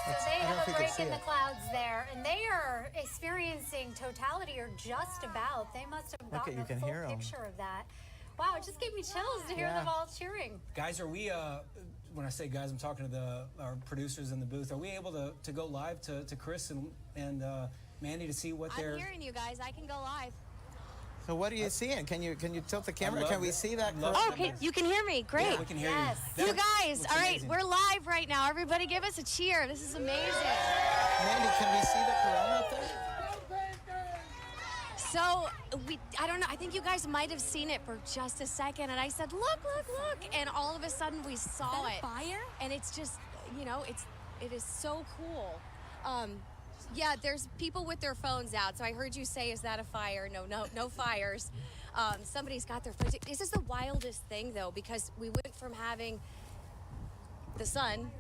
So they
I don't know
have
if
a
you can
break
see
in the
it.
clouds there, and they are experiencing totality, or just about. They must have
Look,
gotten
you
a
can
full
hear 'em.
picture of that. Wow, it just gave me chills to hear
Yeah.
them all cheering.
Guys, are we, when I say guys, I'm talking to our producers in the booth. Are we able to go live to Chris and Mandy to see what they're...
I'm hearing you guys. I can go live.
So what are you seeing? Can you tilt the camera?
love
Can we
it.
see that?
Love
Oh,
it.
okay, you can hear me. Great.
Yeah, we can hear
Yes.
you.
You
That
guys,
looks
all right,
amazing.
we're live right now. Everybody give us a cheer. This is amazing.
Mandy, can we see the Corona up there?
So, I don't know, I think you guys might have seen it for just a second, and I said, look, look, look, and all of a sudden we saw it.
Fire?
And it's just, you know, it is so cool. Yeah, there's people with their phones out, so I heard you say, is that a fire? No fires. Somebody's got their phones. This is the wildest thing, though, because we went from having the sun,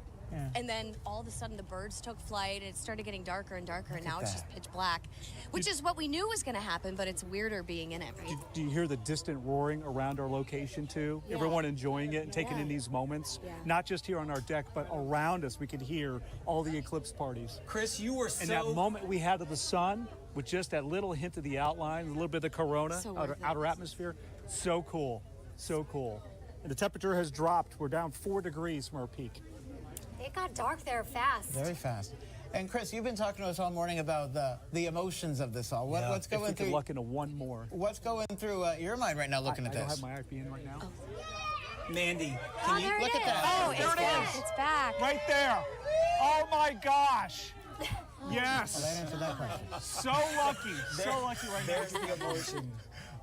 and then all of a sudden the birds took flight, and it started getting darker and darker, and now it's just pitch black, which is what we knew was going to happen, but it's weirder being in it, right?
Do you hear the distant roaring around our location too?
Yeah.
Everyone enjoying it and taking in these moments.
Yeah.
Not just here on our deck, but around us. We could hear all the eclipse parties.
Chris, you were so...
And that moment we had of the sun, with just that little hint of the outline, a little bit of the corona,
So
outer atmosphere, so cool, so cool. And the temperature has dropped. We're down 4 degrees from our peak.
It got dark there fast.
Very fast. And Chris, you've been talking to us all morning about the emotions of this all. What's
If we
going
could
through?
luck into one more.
What's going through your mind right now, looking at
I don't
this?
have my IP in right now.
Mandy,
Oh,
can you...
there
Look
it
at that.
Oh, it's back. It's back.
Right there. Oh my gosh. Yes.
That answered that question.
So lucky. So lucky right now.
There's the emotion.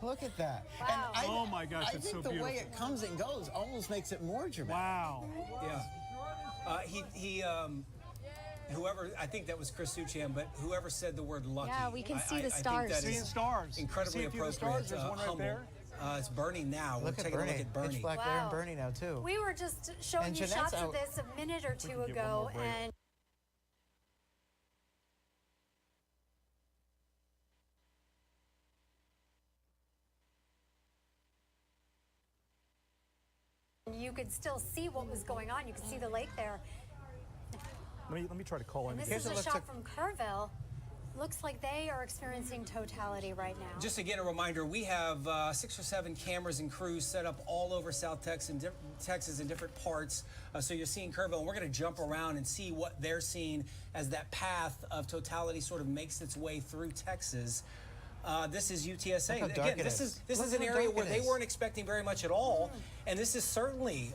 Look at that.
Wow.
And
Oh my gosh,
I
it's
think
so
the way
beautiful.
it comes and goes almost makes it more dramatic.
Wow.
Yeah. Whoever, I think that was Chris Suchan, but whoever said the word lucky.
Yeah, we can see the
I think
stars.
that
Seeing
is
stars.
incredibly
See a few of the
appropriate.
stars. There's one right
humble.
there.
It's burning now.
Look
We're
at
taking
Bernie.
a look at Bernie.
Pitch black there
Wow.
and Bernie now too.
We were just showing
And
you
Jeanette's
shots of
out.
this a minute or two
can get one
ago,
more break.
and you could still see what was going on. You could see the lake there.
Let me try to call in.
And this
Here's
is
a
a
look
shot
to-
from Kerrville. Looks like they are experiencing totality right now.
Just again, a reminder, we have 6 or 7 cameras and crews set up all over South Texas in different parts. So you're seeing Kerrville, and we're going to jump around and see what they're seeing as that path of totality sort of makes its way through Texas. This is UTSA.
Look how dark
Again,
it
this
is.
is
Look
an
how
area
dark
where
it
they
is.
weren't expecting very much at all, and this is certainly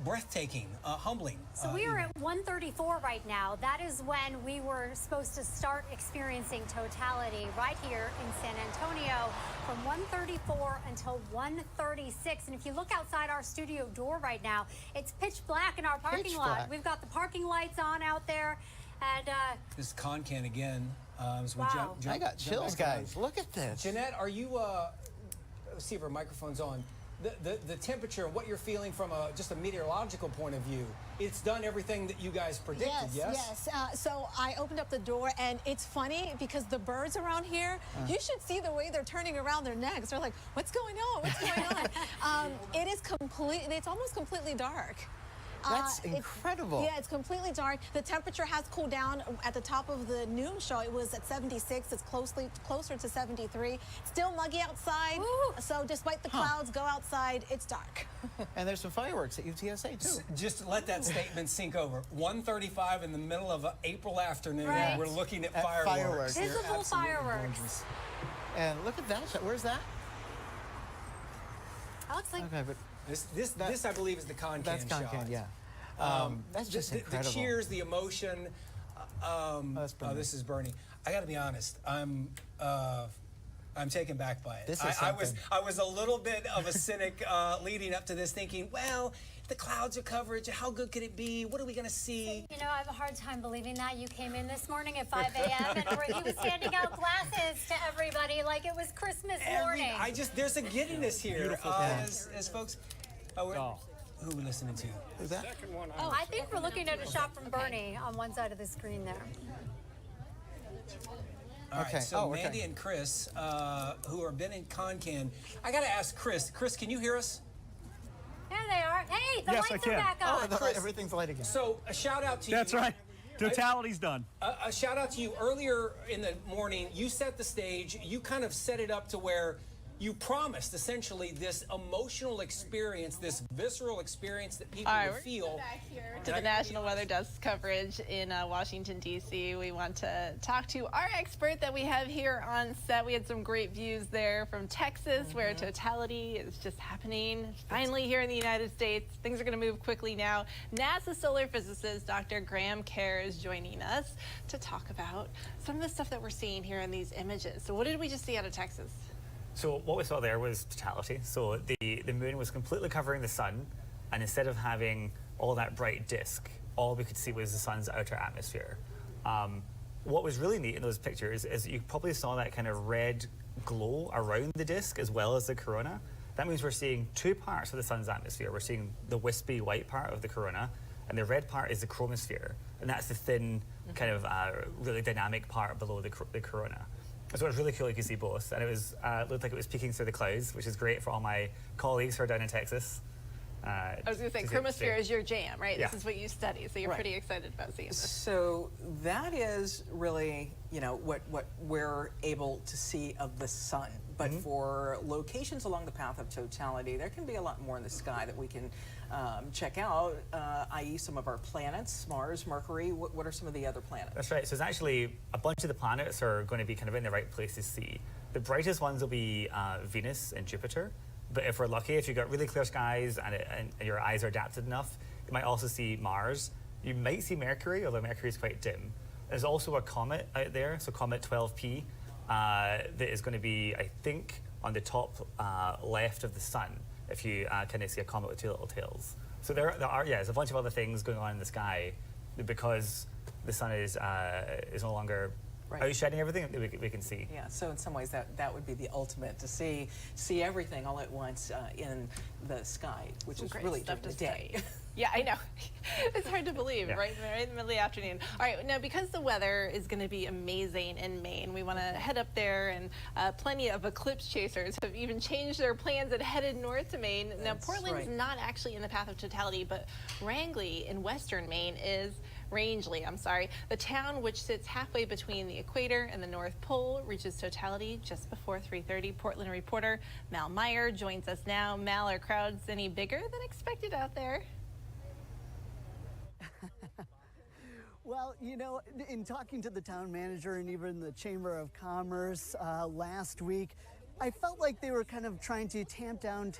breathtaking, humbling.
So we are at 1:34 right now. That is when we were supposed to start experiencing totality right here in San Antonio from 1:34 until 1:36. And if you look outside our studio door right now, it's pitch black in our parking
Pitch
lot.
black.
We've got the parking lights on out there, and
This is Concan again. As we
Wow.
jump
I got chills,
back around.
guys. Look at this.
Jeanette, are you, let's see if our microphone's on. The temperature, what you're feeling from just a meteorological point of view, it's done everything that you guys predicted, yes?
Yes. So I opened up the door, and it's funny because the birds around here, you should see the way they're turning around their necks. They're like, what's going on? What's going on? It is it's almost completely dark.
That's incredible.
Yeah, it's completely dark. The temperature has cooled down. At the top of the noon show, it was at 76. It's closer to 73. Still muggy outside.
Woo.
So despite the clouds, go outside, it's dark.
And there's some fireworks at UTSA too.
Just let that statement sink over. 1:35 in the middle of an April afternoon,
Right.
we're looking at
At
fireworks.
fireworks.
They're
Visible
absolutely
fireworks.
gorgeous.
And look at that shot. Where's that?
That looks like
Okay, but
This I believe, is the Concan
that's
shot.
Concan, yeah. That's just
the
incredible.
cheers, the emotion.
That's Bernie.
This is Bernie. I got to be honest. I'm taken back by it.
This is
I was a little bit of a cynic leading up to this, thinking, well, the clouds are coverage. How good could it be? What are we going to see?
You know, I have a hard time believing that. You came in this morning at 5 a.m. and he was handing out glasses to everybody like it was Christmas morning.
There's a giddiness here. As folks, who are we listening to?
Who's that?
Oh, I think we're looking at a shot from Bernie on one side of the screen there.
All right, so Mandy and Chris, who have been in Concan, I got to ask Chris. Chris, can you hear us?
There they are. Hey, the lights are back on.
Chris, everything's light again.
So a shout out to you.
That's right. Totality's done.
A shout out to you. Earlier in the morning, you set the stage. You kind of set it up to where you promised essentially this emotional experience, this visceral experience that people would feel.
Back here to the National Weather Desk coverage in Washington, D.C. We want to talk to our expert that we have here on set. We had some great views there from Texas, where Totality is just happening. Finally here in the United States. Things are going to move quickly now. NASA solar physicist Dr. Graham Kerr is joining us to talk about some of the stuff that we're seeing here in these images. So what did we just see out of Texas?
So what we saw there was totality. So the moon was completely covering the sun, and instead of having all that bright disk, all we could see was the sun's outer atmosphere. What was really neat in those pictures is you probably saw that kind of red glow around the disk as well as the corona. That means we're seeing two parts of the sun's atmosphere. We're seeing the wispy white part of the corona, and the red part is the chromosphere, and that's the thin, kind of really dynamic part below the corona. So it was really cool you could see both, and it was looked like it was peeking through the clouds, which is great for all my colleagues who are down in Texas.
I was going to say, chromosphere is your jam, right?
Yeah.
This is what you study, so you're pretty excited about seeing this.
So that is really, what we're able to see of the sun. But for locations along the path of totality, there can be a lot more in the sky that we can check out, i.e. some of our planets, Mars, Mercury. What are some of the other planets?
That's right. So it's actually a bunch of the planets are going to be kind of in the right place to see. The brightest ones will be Venus and Jupiter. But if we're lucky, if you've got really clear skies and your eyes are adapted enough, you might also see Mars. You might see Mercury, although Mercury is quite dim. There's also a comet out there, so Comet 12P, that is going to be, I think, on the top left of the sun, if you kind of see a comet with two little tails. So there are, there's a bunch of other things going on in the sky because the sun is no longer outshining everything that we can see.
Yeah, so in some ways that would be the ultimate, to see everything all at once in the sky, which is really
stuff
during
to
the day.
Yeah, I know. It's hard to believe, right in the middle of the afternoon. All right, now because the weather is going to be amazing in Maine, we want to head up there, and plenty of eclipse chasers have even changed their plans and headed north to Maine. Now, Portland's not actually in the path of totality, but Rangeley in western Maine is. Rangeley, I'm sorry. The town, which sits halfway between the equator and the North Pole, reaches totality just before 3:30. Portland reporter Mal Meyer joins us now. Mal, are crowds any bigger than expected out there?
Well, in talking to the town manager and even the Chamber of Commerce last week, I felt like they were kind of trying to tamp down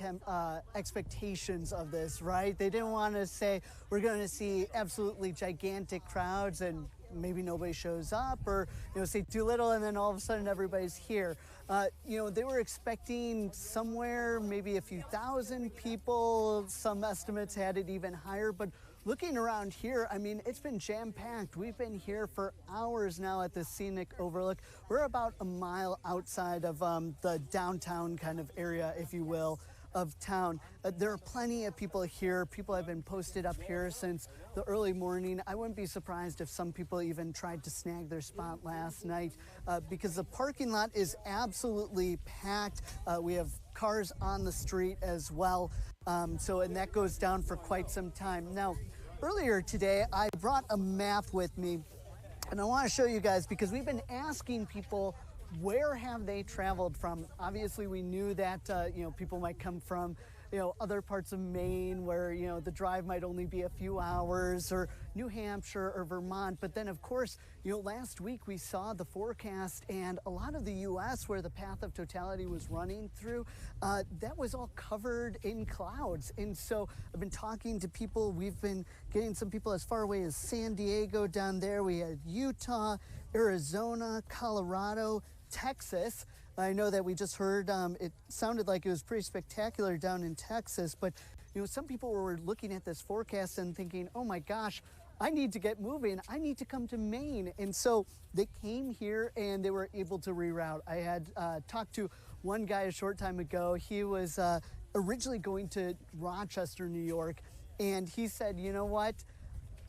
expectations of this, right? They didn't want to say we're going to see absolutely gigantic crowds and maybe nobody shows up, or say too little and then all of a sudden everybody's here. They were expecting somewhere maybe a few thousand people. Some estimates had it even higher, but looking around here, I mean, it's been jam-packed. We've been here for hours now at the scenic overlook. We're about a mile outside of the downtown kind of area, if you will, of town. There are plenty of people here. People have been posted up here since the early morning. I wouldn't be surprised if some people even tried to snag their spot last night because the parking lot is absolutely packed. We have cars on the street as well. And that goes down for quite some time. Now, earlier today, I brought a map with me, and I want to show you guys because we've been asking people where have they traveled from. Obviously, we knew that people might come from other parts of Maine where the drive might only be a few hours, or New Hampshire or Vermont. But then, of course, last week we saw the forecast, and a lot of the U.S. where the path of totality was running through, that was all covered in clouds. And so I've been talking to people. We've been getting some people as far away as San Diego down there. We had Utah, Arizona, Colorado, Texas. I know that we just heard it sounded like it was pretty spectacular down in Texas, but some people were looking at this forecast and thinking, oh my gosh, I need to get moving. I need to come to Maine. And so they came here and they were able to reroute. I had talked to one guy a short time ago. He was originally going to Rochester, New York, and he said, you know what?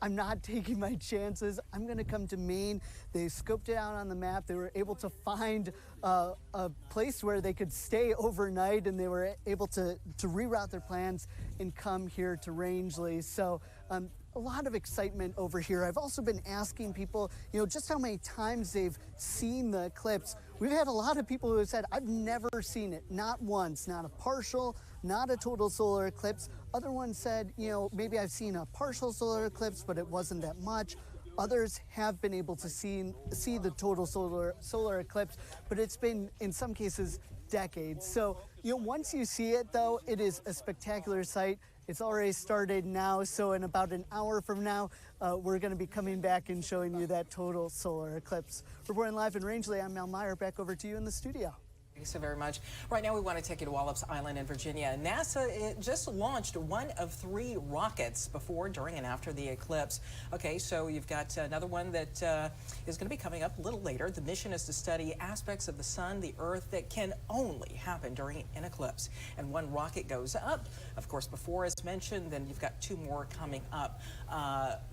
I'm not taking my chances. I'm going to come to Maine. They scoped it out on the map. They were able to find a place where they could stay overnight, and they were able to reroute their plans and come here to Rangeley. So a lot of excitement over here. I've also been asking people, just how many times they've seen the eclipse. We've had a lot of people who have said, I've never seen it, not once, not a partial, not a total solar eclipse. Other ones said, maybe I've seen a partial solar eclipse, but it wasn't that much. Others have been able to see the total solar eclipse, but it's been, in some cases, decades. So, once you see it, though, it is a spectacular sight. It's already started now, so in about an hour from now, we're going to be coming back and showing you that total solar eclipse. Reporting live in Rangeley, I'm Mel Meyer. Back over to you in the studio.
Thank you so very much. Right now we want to take you to Wallops Island in Virginia. NASA just launched one of 3 rockets before, during, and after the eclipse. Okay, so you've got another one that is going to be coming up a little later. The mission is to study aspects of the sun, the earth, that can only happen during an eclipse. And one rocket goes up, of course, before, as mentioned, then you've got 2 more coming up.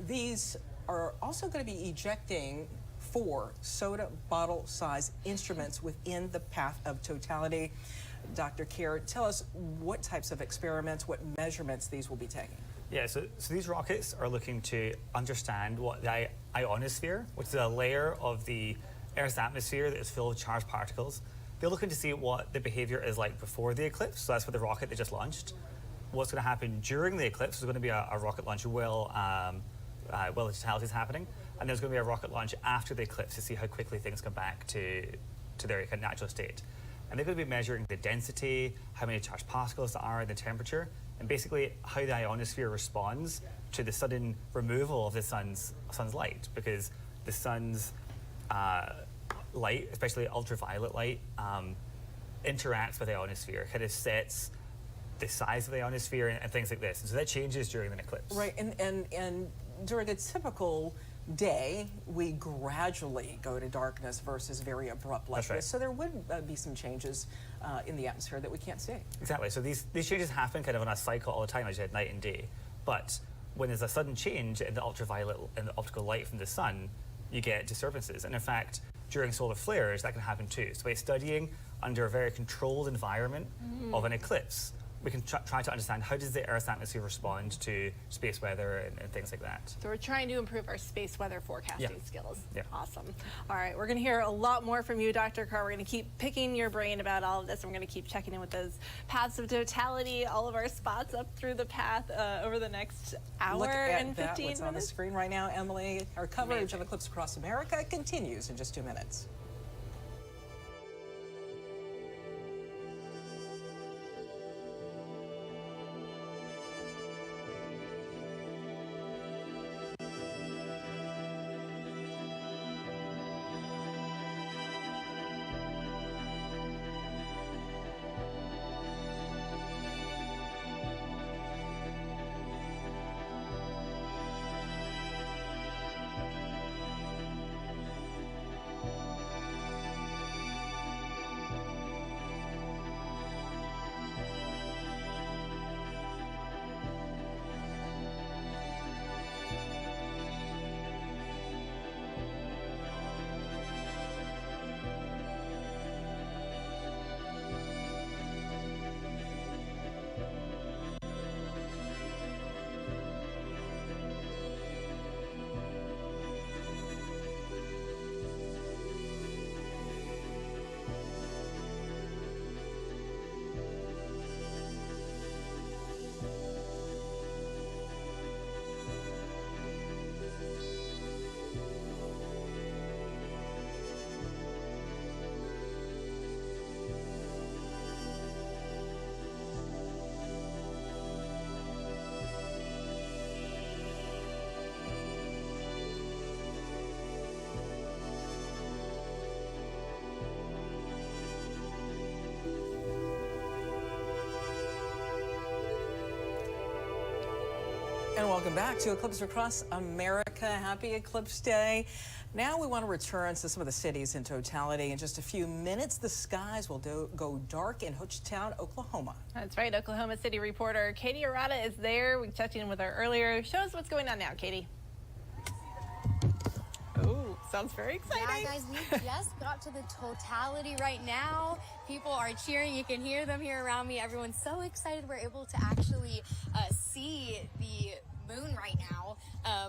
These are also going to be ejecting 4 soda bottle size instruments within the path of totality. Dr. Kerr, tell us what types of experiments, what measurements these will be taking.
Yeah, so these rockets are looking to understand what the ionosphere, which is a layer of the Earth's atmosphere that is filled with charged particles. They're looking to see what the behavior is like before the eclipse. So that's for the rocket they just launched. What's going to happen during the eclipse is going to be a rocket launch while the totality is happening. And there's going to be a rocket launch after the eclipse to see how quickly things come back to their kind of natural state. And they're going to be measuring the density, how many charged particles there are, the temperature, and basically how the ionosphere responds to the sudden removal of the sun's light, because the sun's light, especially ultraviolet light, interacts with the ionosphere, kind of sets the size of the ionosphere and things like this. And so that changes during an eclipse.
Right, and during a typical day, we gradually go to darkness versus very abrupt like this. So there would be some changes in the atmosphere that we can't see.
Exactly. So these changes happen kind of on a cycle all the time, as you said, night and day. But when there's a sudden change in the ultraviolet and the optical light from the sun, you get disturbances. And in fact, during solar flares, that can happen too. So by studying under a very controlled environment of an eclipse, we can try to understand how does the Earth's atmosphere respond to space weather and things like that.
So we're trying to improve our space weather forecasting skills.
Yeah.
Awesome. All right, we're going to hear a lot more from you, Dr. Carr. We're going to keep picking your brain about all of this. And we're going to keep checking in with those paths of totality, all of our spots up through the path over the next hour
Look at
and 15
that, what's
minutes.
on the screen right now, Emily. Our coverage of Eclipse Across America continues in just 2 minutes. And welcome back to Eclipse Across America. Happy Eclipse Day. Now we want to return to some of the cities in totality. In just a few minutes, the skies will go dark in Houlton, Oklahoma.
That's right. Oklahoma City reporter Katie Arata is there. We checked in with her earlier. Show us what's going on now, Katie. Oh, sounds very exciting.
Yeah, guys, we just got to the Totality right now. People are cheering. You can hear them here around me. Everyone's so excited we're able to actually see the moon right now.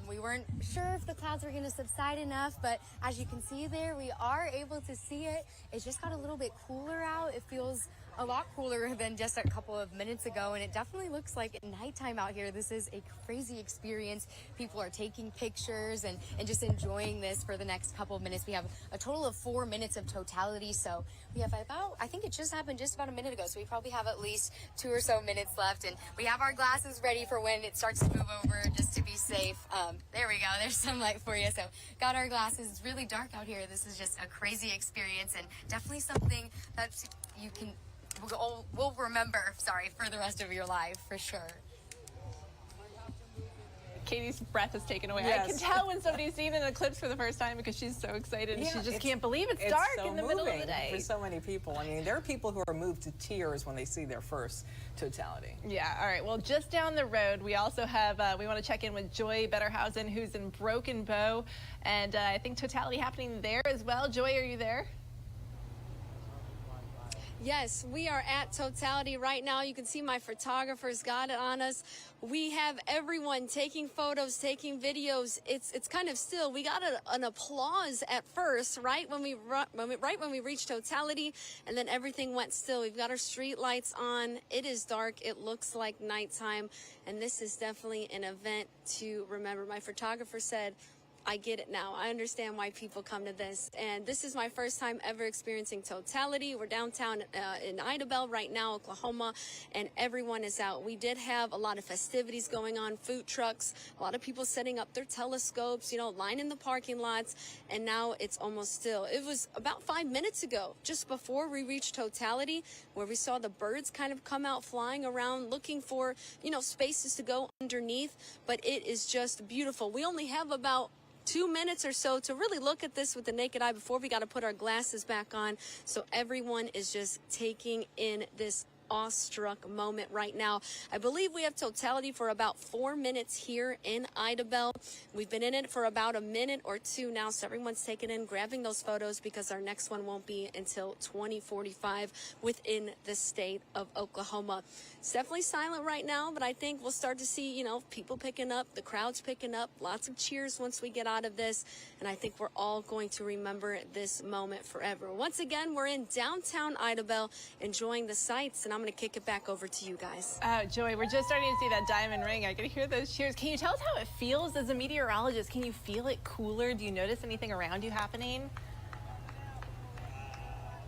We weren't sure if the clouds were going to subside enough, but as you can see there, we are able to see it. It just got a little bit cooler out. It feels a lot cooler than just a couple of minutes ago, and it definitely looks like nighttime out here. This is a crazy experience. People are taking pictures and just enjoying this for the next couple of minutes. We have a total of 4 minutes of totality, so we have about, I think it just happened just about a minute ago, so we probably have at least 2 or so minutes left, and we have our glasses ready for when it starts to move over, just to be safe. There we go, there's some light for you. So got our glasses. It's really dark out here. This is just a crazy experience, and definitely something that you will remember, for the rest of your life, for sure.
Katie's breath is taken away.
Yes.
I can tell when somebody's seen an eclipse for the first time because she's so excited.
Yeah,
she just can't believe it's dark
so
in the middle of the
moving
day.
for so many people. I mean, there are people who are moved to tears when they see their first totality.
Yeah, all right. Well, just down the road, we also have, we want to check in with Joy Betterhausen, who's in Broken Bow. And I think totality happening there as well. Joy, are you there?
Yes, we are at Totality right now. You can see my photographers got it on us. We have everyone taking photos, taking videos. It's kind of still. We got an applause at first, right when we reached Totality, and then everything went still. We've got our street lights on. It is dark. It looks like nighttime, and this is definitely an event to remember. My photographer said, I get it now. I understand why people come to this. And this is my first time ever experiencing totality. We're downtown in Idabel right now, Oklahoma, and everyone is out. We did have a lot of festivities going on, food trucks, a lot of people setting up their telescopes, you know, lining the parking lots, and now it's almost still. It was about 5 minutes ago, just before we reached totality, where we saw the birds kind of come out flying around looking for, you know, spaces to go underneath, but it is just beautiful. We only have about 2 minutes or so to really look at this with the naked eye before we got to put our glasses back on. So everyone is just taking in this awestruck moment right now. I believe we have totality for about 4 minutes here in Idabel. We've been in it for about a minute or two now, so everyone's taking in, grabbing those photos, because our next one won't be until 2045 within the state of Oklahoma. It's definitely silent right now, but I think we'll start to see, you know, people picking up, the crowds picking up, lots of cheers once we get out of this, and I think we're all going to remember this moment forever. Once again, we're in downtown Idabel, enjoying the sights, and I'm going to kick it back over to you guys.
Joy, we're just starting to see that diamond ring. I can hear those cheers. Can you tell us how it feels as a meteorologist? Can you feel it cooler? Do you notice anything around you happening?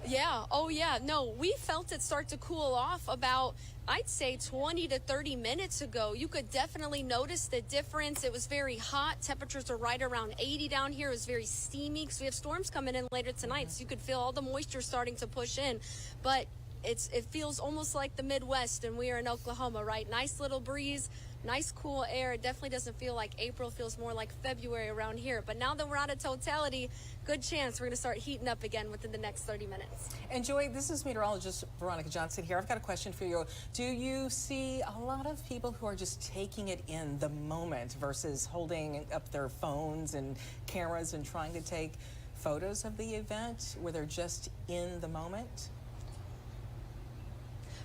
Yeah, oh yeah, no, we felt it start to cool off about, I'd say 20 to 30 minutes ago. You could definitely notice the difference. It was very hot. Temperatures are right around 80 down here. It was very steamy because we have storms coming in later tonight, so you could feel all the moisture starting to push in. But it feels almost like the Midwest, and we are in Oklahoma, right? Nice little breeze, nice cool air. It definitely doesn't feel like April. It feels more like February around here. But now that we're out of totality, good chance we're going to start heating up again within the next 30 minutes.
And Joy, this is meteorologist Veronica Johnson here. I've got a question for you. Do you see a lot of people who are just taking it in the moment versus holding up their phones and cameras and trying to take photos of the event, where they're just in the moment?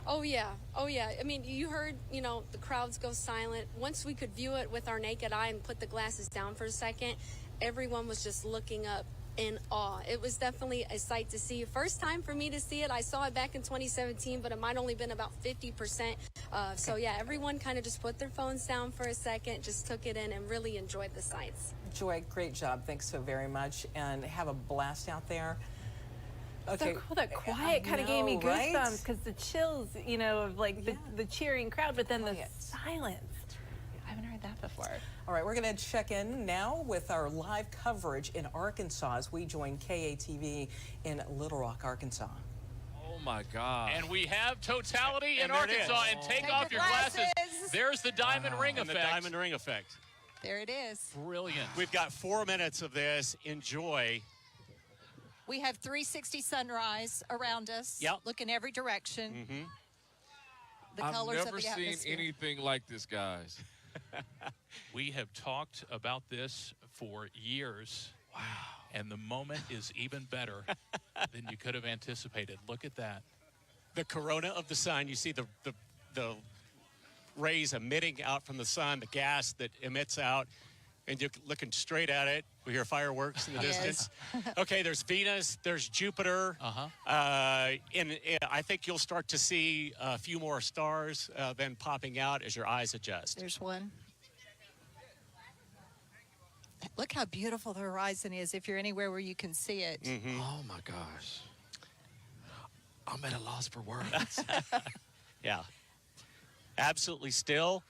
Oh yeah, oh yeah. I mean, you heard, you know, the crowds go silent. Once we could view it with our naked eye and put the glasses down for a second, everyone was just looking up in awe. It was definitely a sight to see. First time for me to see it. I saw it back in 2017, but it might only been about 50%. So yeah, everyone kind of just put their phones down for a second, just took it in and really enjoyed the sights.
Joy, great job. Thanks so very much, and have a blast out there.
Okay. So cool. That quiet kind of gave me goosebumps, because the chills, you know, of like the cheering crowd, but then the silence. I haven't heard that before.
All right, we're going to check in now with our live coverage in Arkansas as we join KATV in Little Rock, Arkansas.
Oh my God.
And we have Totality in
And there it
Arkansas.
is.
And take
Take
off
the
your glasses.
glasses.
There's the diamond ring
And
effect.
the diamond ring effect.
There it is.
Brilliant.
We've got 4 minutes of this. Enjoy.
We have 360 sunrise around us.
Yep.
Look in every direction.
Mm-hmm.
The
I've
colors
never
of the
seen
atmosphere.
anything like this, guys.
We have talked about this for years. Wow. And the moment is even better than you could have anticipated. Look at that.
The corona of the sun. You see the rays emitting out from the sun, the gas that emits out, and you're looking straight at it. We hear fireworks in the distance. Okay, there's Venus, there's Jupiter. And I think you'll start to see a few more stars then popping out as your eyes adjust.
There's one. Look how beautiful the horizon is if you're anywhere where you can see it.
Oh my gosh. I'm at a loss for words. Yeah. Absolutely still.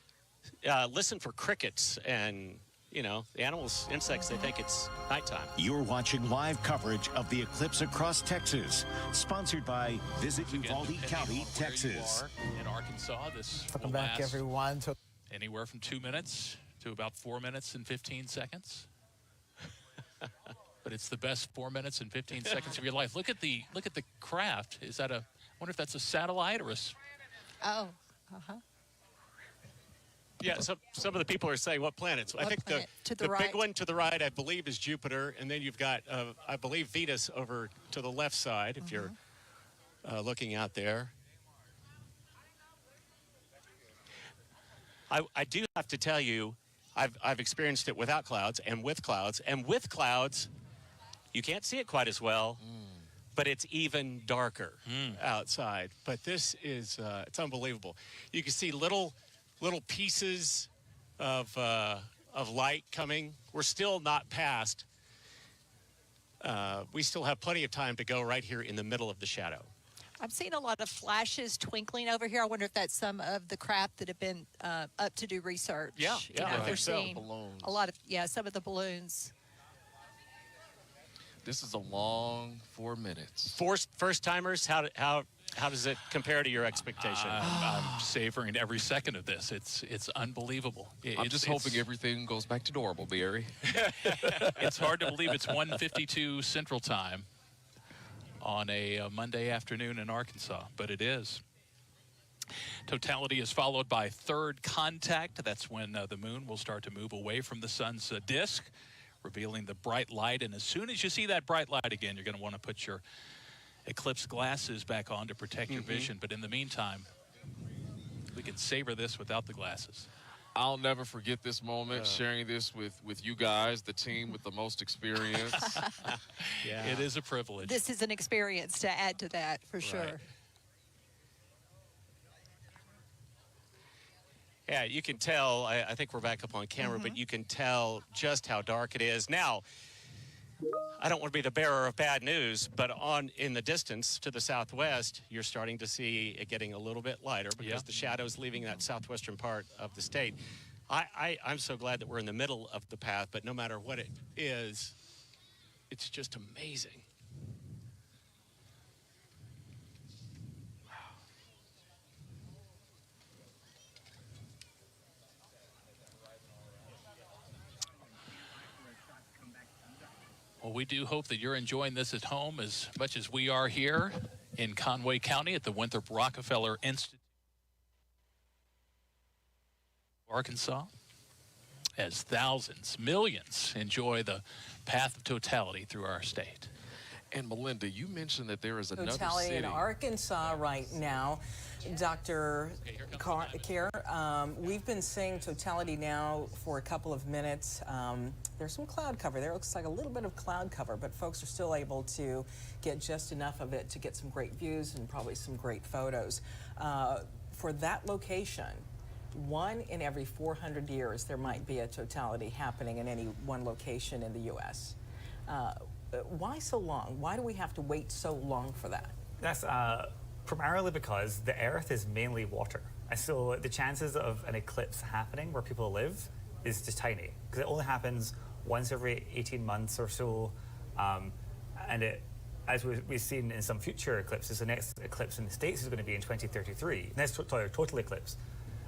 Listen for crickets and, you know, the animals, insects, they think it's nighttime.
You're watching live coverage of the eclipse across Texas, sponsored by Visit Uvalde County, Texas.
In Arkansas, this
Welcome
will
back,
last
everyone.
anywhere from 2 minutes to about 4 minutes and 15 seconds. But it's the best 4 minutes and 15 seconds of your life. Look at the craft. Is that I wonder if that's a satellite or a?
Oh.
Yeah, some of the people are saying what planets. I think
planet? To the
big
right.
one to the right, I believe, is Jupiter, and then you've got, I believe, Venus over to the left side, if you're looking out there. I do have to tell you, I've experienced it without clouds and with clouds, you can't see it quite as well. But it's even darker outside. But this is, it's unbelievable. You can see little pieces of light coming. We're still not past. We still have plenty of time to go right here in the middle of the shadow.
I'm seeing a lot of flashes twinkling over here. I wonder if that's some of the craft that have been up to do research.
Yeah,
You know,
I
we're
think so.
seeing a lot of, some of the balloons.
This is a long 4 minutes. First timers, how does it compare to your expectation?
I'm savoring every second of this. It's unbelievable.
I'm just hoping everything goes back to normal, Barry.
It's hard to believe it's 1:52 Central Time on a Monday afternoon in Arkansas, but it is. Totality is followed by third contact. That's when the moon will start to move away from the sun's disk, revealing the bright light. And as soon as you see that bright light again, you're going to want to put your eclipse glasses back on to protect your vision. But in the meantime, we can savor this without the glasses.
I'll never forget this moment, sharing this with you guys, the team with the most experience.
It is a privilege.
This is an experience to add to that, for sure.
Yeah, you can tell, I think we're back up on camera, but you can tell just how dark it is. Now, I don't want to be the bearer of bad news, but in the distance to the southwest, you're starting to see it getting a little bit lighter because the shadow's leaving that southwestern part of the state. I'm so glad that we're in the middle of the path, but no matter what it is, it's just amazing.
Well, we do hope that you're enjoying this at home as much as we are here in Conway County at the Winthrop Rockefeller Institute, Arkansas, as thousands, millions enjoy the path of totality through our state.
And Melinda, you mentioned that there is another
Totality
city
in Arkansas right now. Dr. Care, we've been seeing totality now for a couple of minutes. There's some cloud cover there. It looks like a little bit of cloud cover, but folks are still able to get just enough of it to get some great views and probably some great photos. For that location, 1 in every 400 years, there might be a totality happening in any one location in the U.S. Why so long? Why do we have to wait so long for that?
That's primarily because the Earth is mainly water. And so the chances of an eclipse happening where people live is just tiny, because it only happens once every 18 months or so, and as we've seen in some future eclipses, the next eclipse in the States is going to be in 2033. Next total eclipse,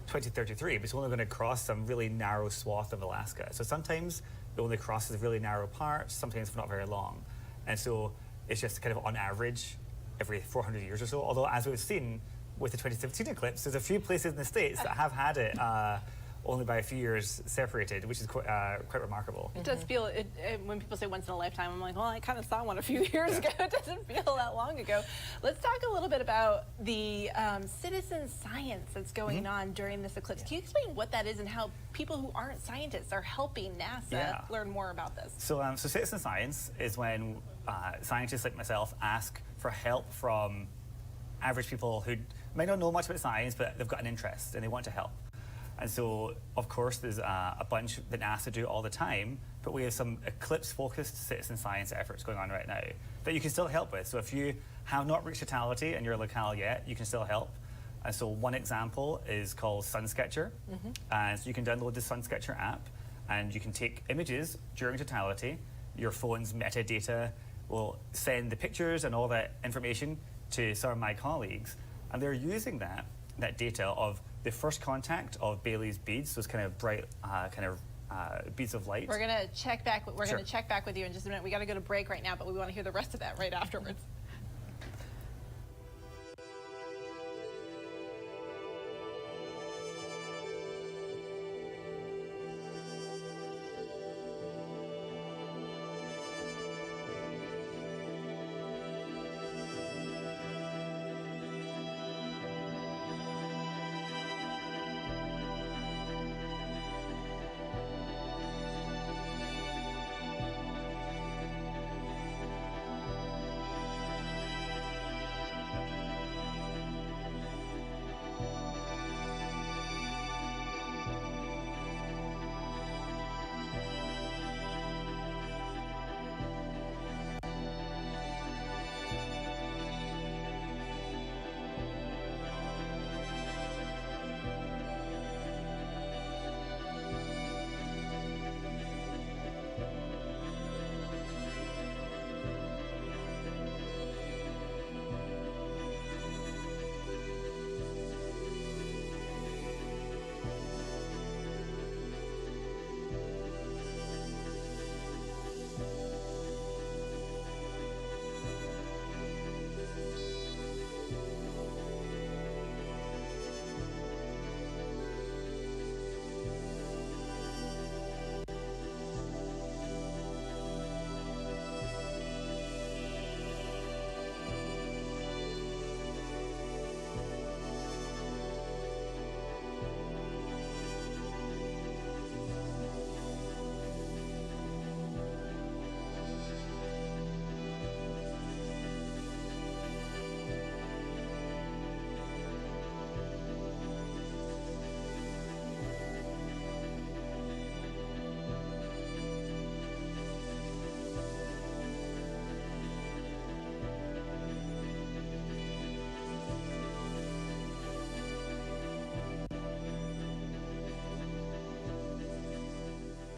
2033, but it's only going to cross some really narrow swath of Alaska. So sometimes it only crosses really narrow parts, sometimes for not very long. And so it's just kind of on average every 400 years or so. Although, as we've seen with the 2017 eclipse, there's a few places in the States that have had it only by a few years separated, which is quite remarkable.
It does feel, when people say once in a lifetime, I'm like, well, I kind of saw one a few years ago. It doesn't feel that long ago. Let's talk a little bit about the citizen science that's going on during this eclipse. Can you explain what that is and how people who aren't scientists are helping NASA learn more about this?
So citizen science is when scientists like myself ask for help from average people who might not know much about science, but they've got an interest and they want to help. And so, of course, there's a bunch that NASA do all the time, but we have some eclipse-focused citizen science efforts going on right now that you can still help with. So if you have not reached Totality in your locale yet, you can still help. And so one example is called SunSketcher. And so you can download the SunSketcher app, and you can take images during Totality. Your phone's metadata will send the pictures and all that information to some of my colleagues, and they're using that data of the first contact of Bailey's beads, those kind of bright, beads of light.
We're gonna check back. We're gonna check back with you in just a minute. We got to go to break right now, but we want to hear the rest of that right afterwards.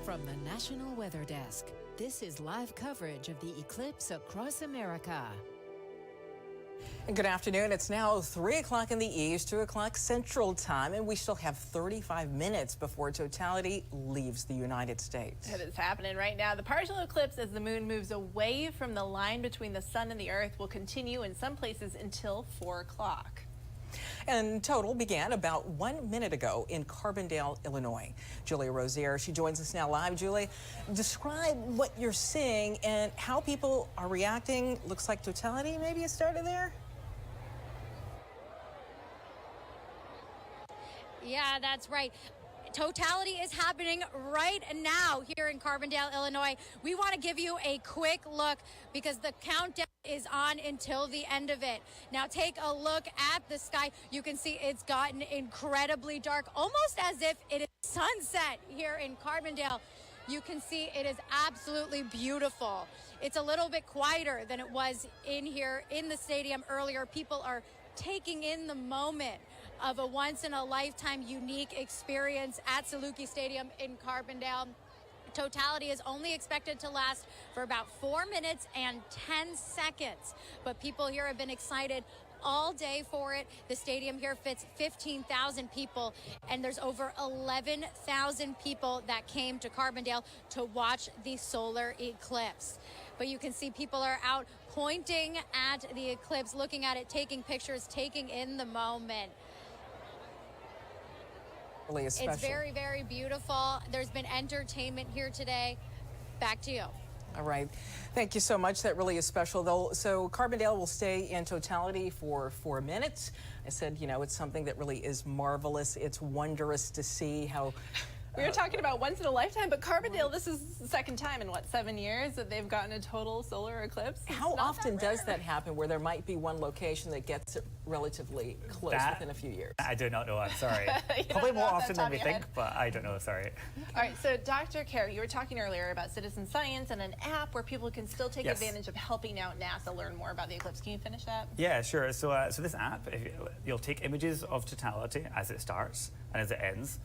From the National Weather Desk, this is live coverage of the eclipse across America.
And good afternoon. It's now 3 o'clock in the east, 2 o'clock Central Time, and we still have 35 minutes before Totality leaves the United States.
It is happening right now. The partial eclipse, as the moon moves away from the line between the sun and the earth, will continue in some places until 4 o'clock.
And total began about 1 minute ago in Carbondale, Illinois. Julia Rozier, she joins us now live. Julie, describe what you're seeing and how people are reacting. Looks like Totality maybe it started there?
Yeah, that's right. Totality is happening right now here in Carbondale, Illinois. We want to give you a quick look because the countdown is on until the end of it. Now take a look at the sky. You can see it's gotten incredibly dark, almost as if it is sunset here in Carbondale. You can see it is absolutely beautiful. It's a little bit quieter than it was in here in the stadium earlier. People are taking in the moment of a once-in-a-lifetime unique experience at Saluki Stadium in Carbondale.
Totality is only expected to last for about 4 minutes and 10 seconds. But people here have been excited all day for it. The stadium here fits 15,000 people, and there's over 11,000 people that came to Carbondale to watch the solar eclipse. But you can see people are out pointing at the eclipse, looking at it, taking pictures, taking in the moment.
Really is special.
It's very, very beautiful. There's been entertainment here today. Back to you.
All right. Thank you so much. That really is special, though. So Carbondale will stay in Totality for 4 minutes. I said, you know, it's something that really is marvelous. It's wondrous to see how...
We were talking about once in a lifetime, but Carbondale, this is the second time in, what, 7 years that they've gotten a total solar eclipse?
How often does that happen, where there might be one location that gets it relatively close within a few years?
I do not know, I'm sorry. Probably more often than we think, but I don't know, sorry.
All right, so Dr. Kerr, you were talking earlier about citizen science and an app where people can still take advantage of helping out NASA learn more about the eclipse. Can you finish that?
Yeah, sure. So this app, you'll take images of totality as it starts and as it ends,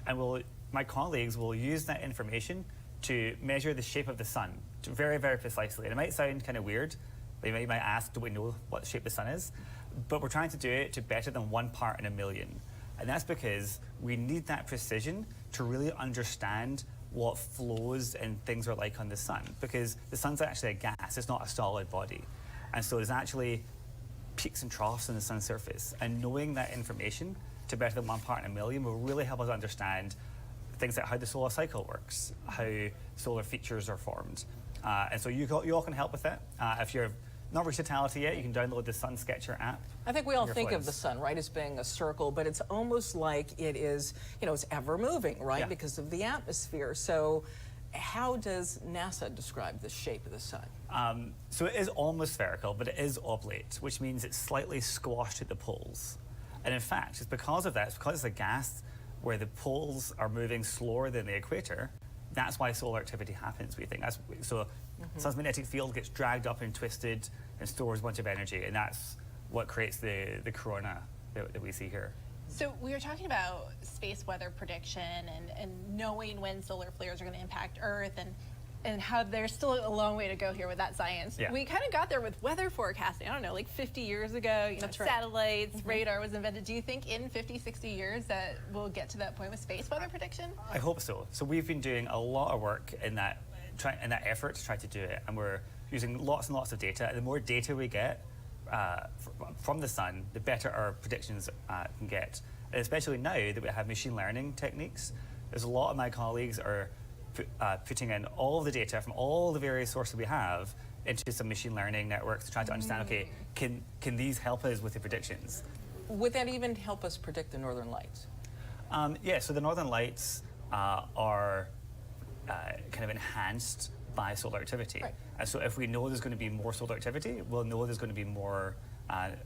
and my colleagues will use that information to measure the shape of the sun very, very precisely. And it might sound kind of weird. They might ask, do we know what shape the sun is? But we're trying to do it to better than 1 part in a million. And that's because we need that precision to really understand what flows and things are like on the sun. Because the sun's actually a gas, it's not a solid body. And so there's actually peaks and troughs on the sun's surface. And knowing that information to better than 1 part in a million will really help us understand things like how the solar cycle works, how solar features are formed. And so you all can help with that. If you're not reached Totality yet, you can download the Sun Sketcher app.
I think we all think of the sun, right, as being a circle, but it's almost like it is, you know, it's ever moving, right, because of the atmosphere. So how does NASA describe the shape of the sun?
So it is almost spherical, but it is oblate, which means it's slightly squashed at the poles. And in fact, it's because of that, it's because it's a gas where the poles are moving slower than the equator. That's why solar activity happens, we think. So the sun's magnetic field gets dragged up and twisted and stores a bunch of energy, and that's what creates the corona that we see here.
So we were talking about space weather prediction and knowing when solar flares are going to impact Earth and how there's still a long way to go here with that science.
Yeah.
We kind of got there with weather forecasting, I don't know, like 50 years ago, you know, satellites, radar was invented. Do you think in 50, 60 years that we'll get to that point with space weather prediction?
I hope so. So we've been doing a lot of work in that effort to try to do it, and we're using lots and lots of data. And the more data we get from the sun, the better our predictions can get. And especially now that we have machine learning techniques, there's a lot of my colleagues are putting in all of the data from all the various sources we have into some machine learning networks to try to understand, okay, can these help us with the predictions?
Would that even help us predict the northern lights?
Yeah, so the northern lights are kind of enhanced by solar activity. Right. And so if we know there's going to be more solar activity, we'll know there's going to be more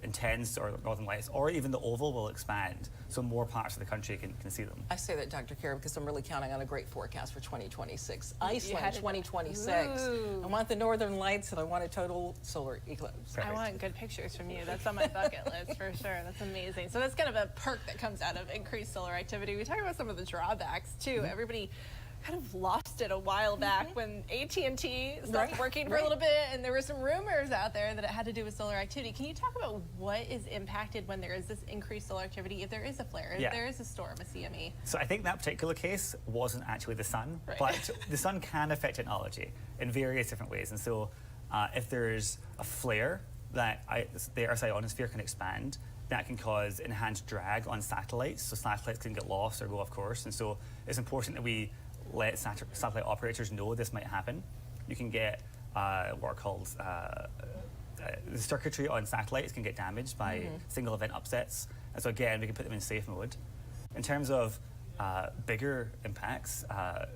intense or northern lights, or even the oval will expand, so more parts of the country can see them.
I say that, Dr. Kerr, because I'm really counting on a great forecast for 2026. Iceland 2026.
Ooh.
I want the northern lights, and I want a total solar eclipse.
Perfect. I want good pictures from you. That's on my bucket list for sure. That's amazing. So that's kind of a perk that comes out of increased solar activity. We talk about some of the drawbacks too. Everybody kind of lost it a while back when AT&T stopped working for a little bit, and there were some rumors out there that it had to do with solar activity. Can you talk about what is impacted when there is this increased solar activity, if there is a flare, if there is a storm, a CME?
So I think that particular case wasn't actually the sun, but the sun can affect technology in various different ways. And so if there's a flare that the Earth's ionosphere can expand, that can cause enhanced drag on satellites, so satellites can get lost or go off course. And so it's important that we let satellite operators know this might happen. You can get what are called the circuitry on satellites can get damaged by single event upsets. And so again, we can put them in safe mode. In terms of bigger impacts,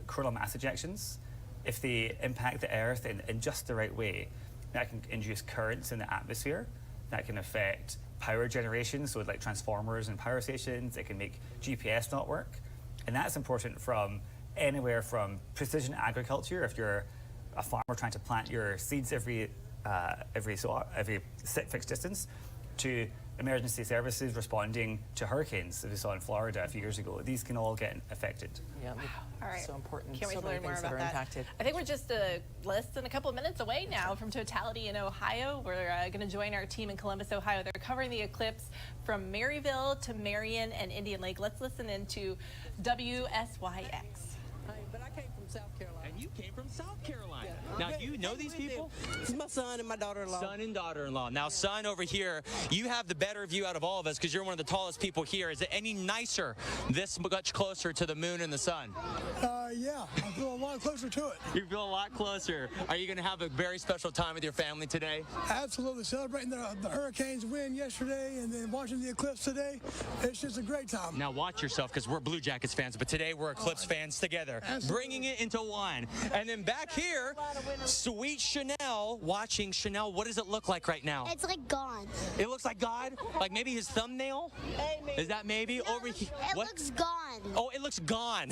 coronal mass ejections, if they impact the Earth in just the right way, that can induce currents in the atmosphere. That can affect power generation, so like transformers and power stations. It can make GPS not work. And that's important from anywhere from precision agriculture, if you're a farmer trying to plant your seeds every fixed distance, to emergency services responding to hurricanes that we saw in Florida a few years ago. These can all get affected.
Yeah,
all right.
So important.
Can't wait
So
to
many
learn more
things that
about
are
that.
impacted.
I think we're just less than a couple of minutes away now from Totality in Ohio. We're going to join our team in Columbus, Ohio. They're covering the eclipse from Maryville to Marion and Indian Lake. Let's listen into WSYX.
But I came from South Carolina.
And you came from South Carolina.
Yeah.
Now, do you know these people?
It's my son and my daughter-in-law.
Son and daughter-in-law. Now, son over here, you have the better view out of all of us because you're one of the tallest people here. Is it any nicer this much closer to the moon and the sun?
Yeah, I feel a lot closer to it.
You feel a lot closer. Are you going to have a very special time with your family today?
Absolutely. Celebrating the Hurricanes win yesterday and then watching the eclipse today. It's just a great time.
Now watch yourself because we're Blue Jackets fans, but today we're Eclipse fans together, bringing it into one. And then back here, sweet Chanel, watching Chanel. What does it look like right now?
It's like gone.
It looks like God? Like maybe his thumbnail? Is that maybe over here?
It looks gone.
Oh, it looks gone.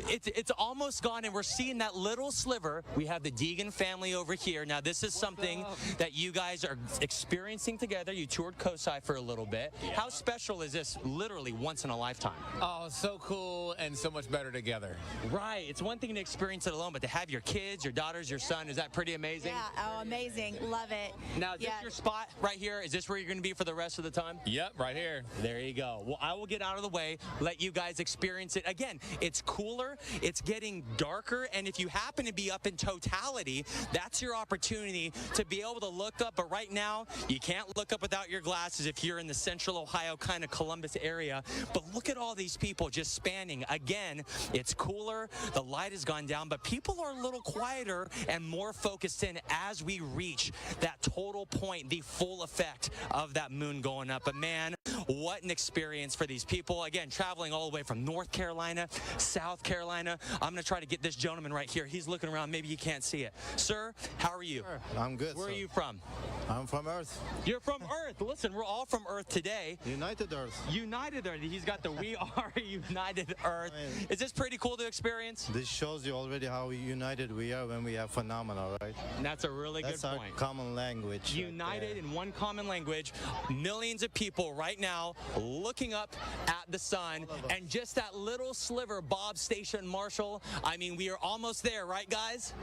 It's almost gone, and we're seeing that little sliver. We have the Deegan family over here. Now, this is something that you guys are experiencing together. You toured COSI for a little bit. Yeah. How special is this literally once in a lifetime?
Oh, so cool and so much better together.
Right. It's one thing to experience it alone, but to have your kids, your daughters, your son, is that pretty amazing?
Yeah, oh, amazing. Love it.
Now, is this your spot right here? Is this where you're going to be for the rest of the time?
Yep, right here.
There you go. Well, I will get out of the way, let you guys experience it. Again, it's cooler, it's getting darker, and if you happen to be up in Totality, that's your opportunity to be able to look up. But right now, you can't look up without your glasses if you're in the central Ohio kind of Columbus area. But look at all these people just spanning. Again, it's cooler, the light has gone down, but people are a little quieter and more focused in as we reach that total point, the full effect of that moon going up. But man, what an experience for these people. Again, traveling all the way from North Carolina, South Carolina. I'm going to try to get this gentleman right here. He's looking around. Maybe you can't see it. Sir, how are you?
I'm good.
Where are you from?
I'm from Earth.
You're from Earth. Listen, we're all from Earth today.
United Earth.
United Earth. He's got the We Are United Earth. Is this pretty cool to experience?
This shows you already how united we are when we have phenomena, right?
And that's a really good point.
That's our common language.
United in one common language. Millions of people right now looking up at the sun. And just that little sliver, Bob Station Marshall. I mean, we are almost there, right, guys?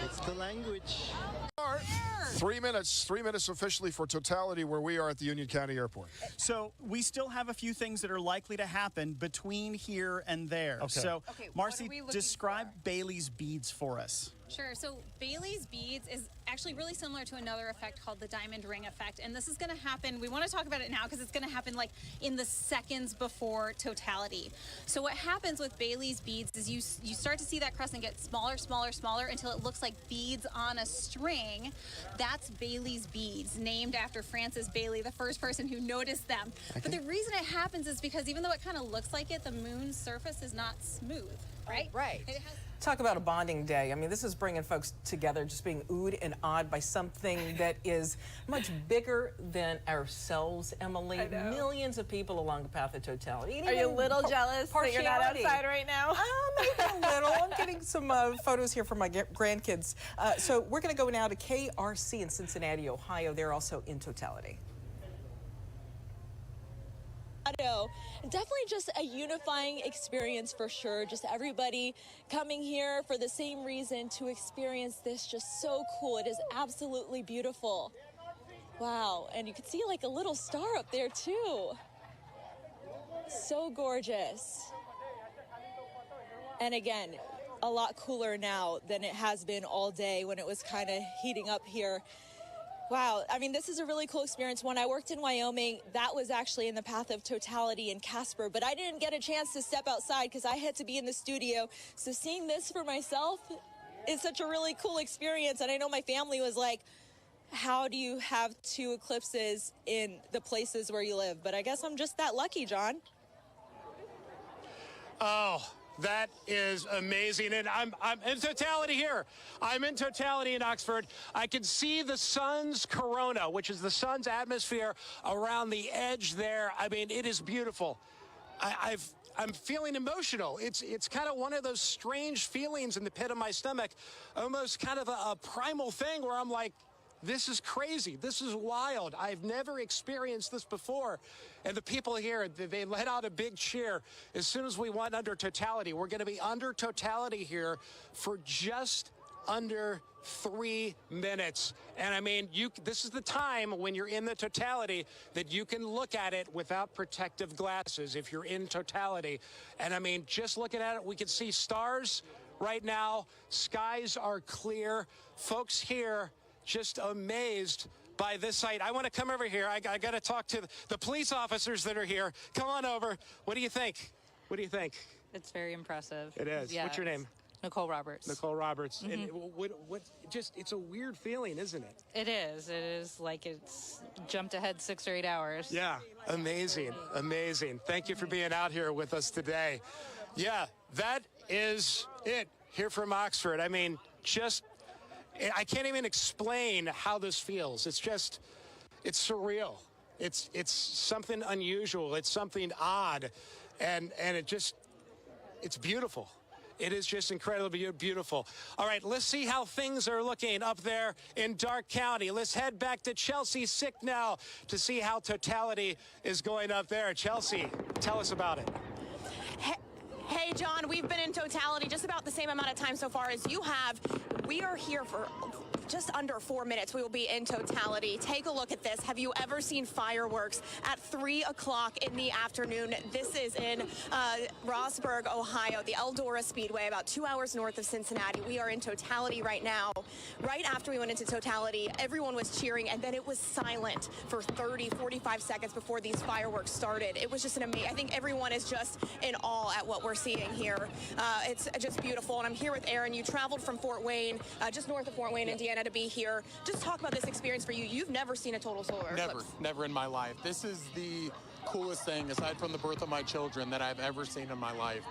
It's the language.
3 minutes officially for Totality where we are at the Union County Airport.
So we still have a few things that are likely to happen between here and there.
Okay.
So Marcy,
looking
describe Bailey's beads for us.
Sure. So Bailey's beads is actually really similar to another effect called the diamond ring effect. And this is going to happen, we want to talk about it now because it's going to happen like in the seconds before Totality. So what happens with Bailey's beads is you start to see that crescent get smaller, smaller, smaller until it looks like beads on a string. That's Bailey's beads, named after Francis Bailey, the first person who noticed them. Okay. But the reason it happens is because even though it kind of looks like it, the moon's surface is not smooth, right?
Right. Talk about a bonding day. I mean, this is bringing folks together, just being oohed and awed by something that is much bigger than ourselves, Emily. Millions of people along the path of Totality.
Are you a little jealous that you're not outside right now?
Maybe a little. I'm getting some photos here from my grandkids. So we're going to go now to KRC in Cincinnati, Ohio. They're also in Totality.
Definitely just a unifying experience for sure. Just everybody coming here for the same reason to experience this. Just so cool. It is absolutely beautiful. Wow. And you can see like a little star up there too. So gorgeous. And again, a lot cooler now than it has been all day when it was kind of heating up here. Wow, I mean, this is a really cool experience. When I worked in Wyoming, that was actually in the path of Totality in Casper, but I didn't get a chance to step outside because I had to be in the studio. So seeing this for myself is such a really cool experience. And I know my family was like, how do you have two eclipses in the places where you live? But I guess I'm just that lucky, John.
Oh, that is amazing. And I'm in Totality here. I'm in Totality in Oxford. I can see the sun's corona, which is the sun's atmosphere around the edge there. I mean, it is beautiful. I'm feeling emotional. It's kind of one of those strange feelings in the pit of my stomach, almost kind of a primal thing where I'm like, This is crazy. This is wild. I've never experienced this before. And the people here, they let out a big cheer as soon as we went under totality. We're going to be under totality here for just under 3 minutes. And I mean, this is the time when you're in the totality that you can look at it without protective glasses if you're in totality. And I mean, just looking at it, we can see stars right now. Skies are clear. Folks here just amazed by this sight. I want to come over here. I got to talk to the police officers that are here. Come on over. What do you think? What do you think?
It's very impressive.
It is.
Yeah,
What's your name?
Nicole Roberts.
Nicole Roberts.
Mhm.
And it's a weird feeling, isn't it?
It is. It is like it's jumped ahead 6 or 8 hours.
Yeah. Amazing. Amazing. Thank you for being out here with us today. Yeah, that is it here from Oxford. I mean, I can't even explain how this feels. It's surreal. It's something unusual. It's something odd. And it's beautiful. It is just incredibly beautiful. All right, let's see how things are looking up there in Darke County. Let's head back to Chelsea Sick now to see how totality is going up there. Chelsea, tell us about it.
Hey, John, we've been in totality just about the same amount of time so far as you have. We are here for just under 4 minutes. We will be in totality. Take a look at this. Have you ever seen fireworks at 3 o'clock in the afternoon? This is in Rossburg, Ohio, the Eldora Speedway, about 2 hours north of Cincinnati. We are in totality right now. Right after we went into totality, everyone was cheering, and then it was silent for 30, 45 seconds before these fireworks started. It was just an amazing, I think everyone is just in awe at what we're seeing here. It's just beautiful, and I'm here with Aaron. You traveled from Fort Wayne, just north of Fort Wayne, Indiana, to be here. Just talk about this experience for you. You've never seen a total solar eclipse.
Never in my life. This is the coolest thing, aside from the birth of my children, that I've ever seen in my life.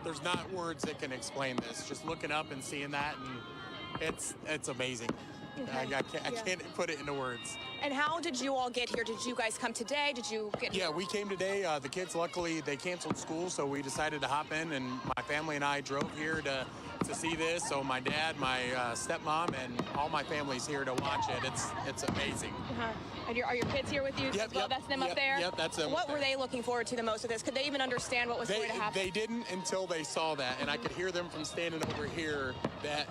There's not words that can explain this. Just looking up and seeing that, and it's amazing.
Okay.
I can't put it into words.
And how did you all get here? Did you guys come today? Did you get here?
Yeah, we came today. The kids, luckily, they canceled school, so we decided to hop in, and my family and I drove here to see this. So my dad, my stepmom, and all my family's here to watch it. It's amazing.
And are your kids here with you as well? That's them up there?
Yep, that's them.
What were they looking forward to the most with this? Could they even understand what was going to happen?
They didn't until they saw that, and I could hear them from standing over here.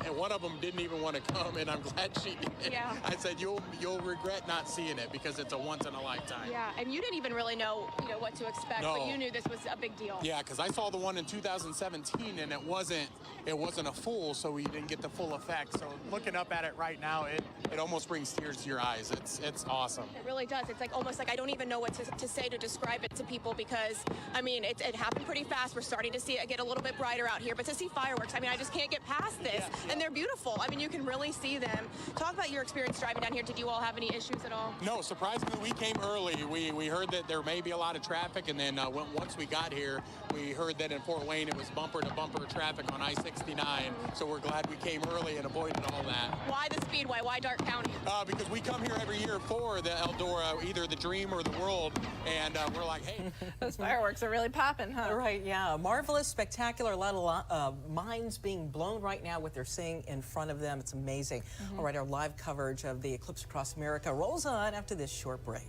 And one of them didn't even want to come, and I'm glad she did.
Yeah.
I said, you'll regret not seeing it because it's a once in a lifetime.
Yeah, and you didn't even really know what to expect,
No.
but you knew this was a big deal.
Yeah, because I saw the one in 2017, and it wasn't a full, so we didn't get the full effect. So looking up at it right now, it almost brings tears to your eyes. It's awesome.
It really does. It's like almost like I don't even know what to say to describe it to people because, I mean, it happened pretty fast. We're starting to see it get a little bit brighter out here, but to see fireworks, I mean, I just can't get past this.
Yeah.
And they're beautiful. I mean, you can really see them. Talk about your experience driving down here. Did you all have any issues at all?
No, surprisingly, we came early. We heard that there may be a lot of traffic, and then once we got here, we heard that in Fort Wayne it was bumper-to-bumper traffic on I-69, so we're glad we came early and avoided all that.
Why the Speedway? Why Darke County?
Because we come here every year for the Eldora, either the Dream or the World, and we're like, hey.
Those fireworks are really popping, huh?
Right, yeah. Marvelous, spectacular, a lot of minds being blown right now, what they're seeing in front of them. It's amazing. All right, our live coverage of the Eclipse Across America rolls on after this short break.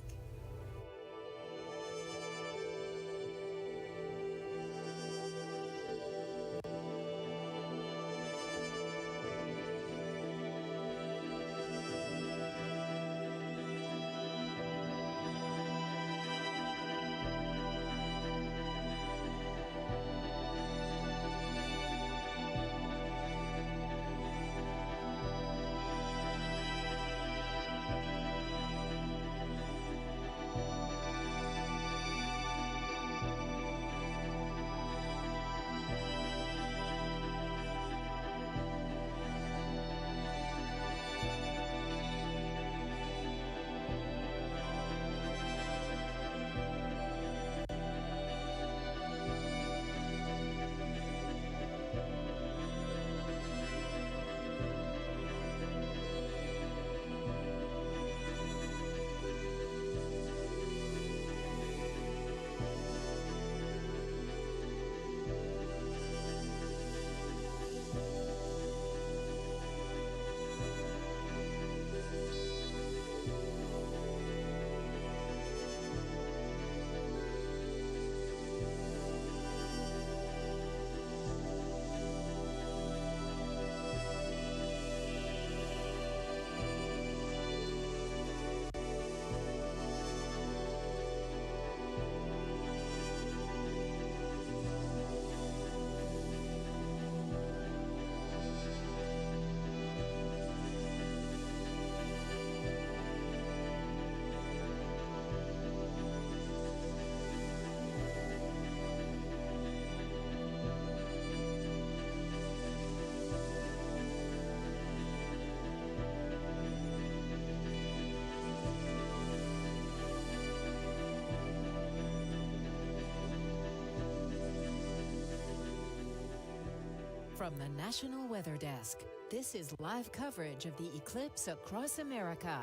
From the National Weather Desk, this is live coverage of the eclipse across America.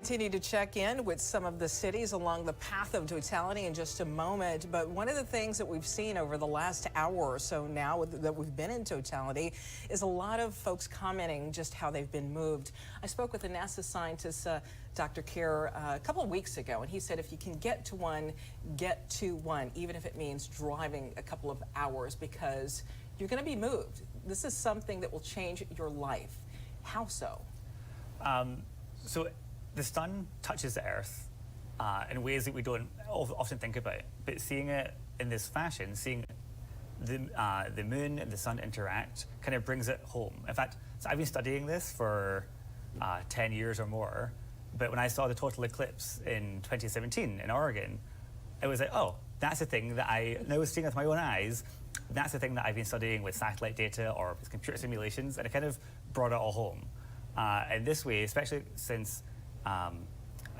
Continue to check in with some of the cities along the path of totality in just a moment. But one of the things that we've seen over the last hour or so now that we've been in totality is a lot of folks commenting just how they've been moved. I spoke with a NASA scientist, Dr. Kerr, a couple of weeks ago, and he said if you can get to one, even if it means driving a couple of hours, because you're going to be moved. This is something that will change your life. How so?
The sun touches the Earth in ways that we don't often think about. But seeing it in this fashion, seeing the moon and the sun interact, kind of brings it home. In fact, so I've been studying this for 10 years or more. But when I saw the total eclipse in 2017 in Oregon, it was like, oh, that's the thing that I was seeing with my own eyes. That's the thing that I've been studying with satellite data or with computer simulations, and it kind of brought it all home. And this way, especially since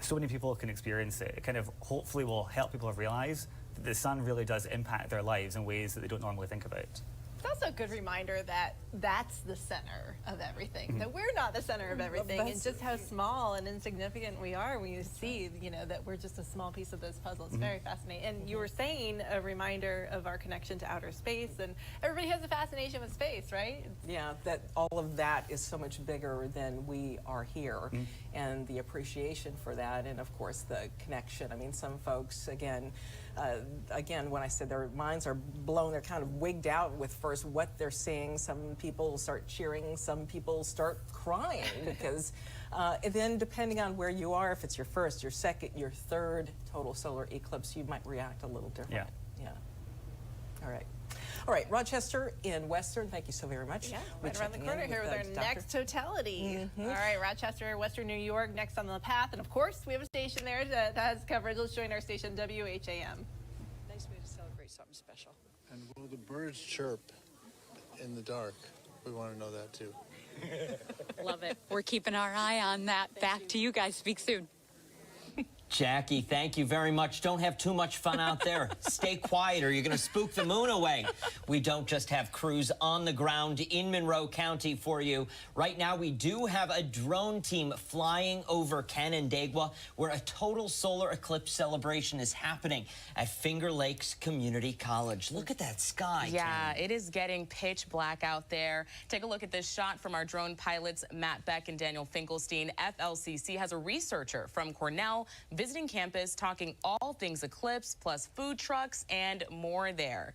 so many people can experience it, it kind of hopefully will help people realize that the sun really does impact their lives in ways that they don't normally think about.
It's also a good reminder that that's the center of everything, that we're not the center of everything, and just how small and insignificant we are when you see, that we're just a small piece of this puzzle. It's very fascinating. And you were saying a reminder of our connection to outer space, and everybody has a fascination with space, right?
Yeah, that all of that is so much bigger than we are here, and the appreciation for that, and of course the connection. I mean, some folks, again, when I said their minds are blown, they're kind of wigged out with first what they're seeing. Some people start cheering, some people start crying because then depending on where you are, if it's your first, your second, your third total solar eclipse, you might react a little different. Yeah. All right, Rochester in Western, thank you so very much.
Yeah, right around the corner here with our next totality. All right, Rochester, Western New York, next on the path. And of course, we have a station there that has coverage. Let's join our station, WHAM.
Nice way to celebrate something special.
And will the birds chirp in the dark? We want to know that too.
Love it. We're keeping our eye on that. Back to you guys. Speak soon.
Jackie, thank you very much. Don't have too much fun out there. Stay quiet or you're going to spook the moon away. We don't just have crews on the ground in Monroe County for you. Right now, we do have a drone team flying over Canandaigua, where a total solar eclipse celebration is happening at Finger Lakes Community College. Look at that sky.
Yeah, it is getting pitch black out there. Take a look at this shot from our drone pilots, Matt Beck and Daniel Finkelstein. FLCC has a researcher from Cornell visiting campus, talking all things eclipse, plus food trucks and more there.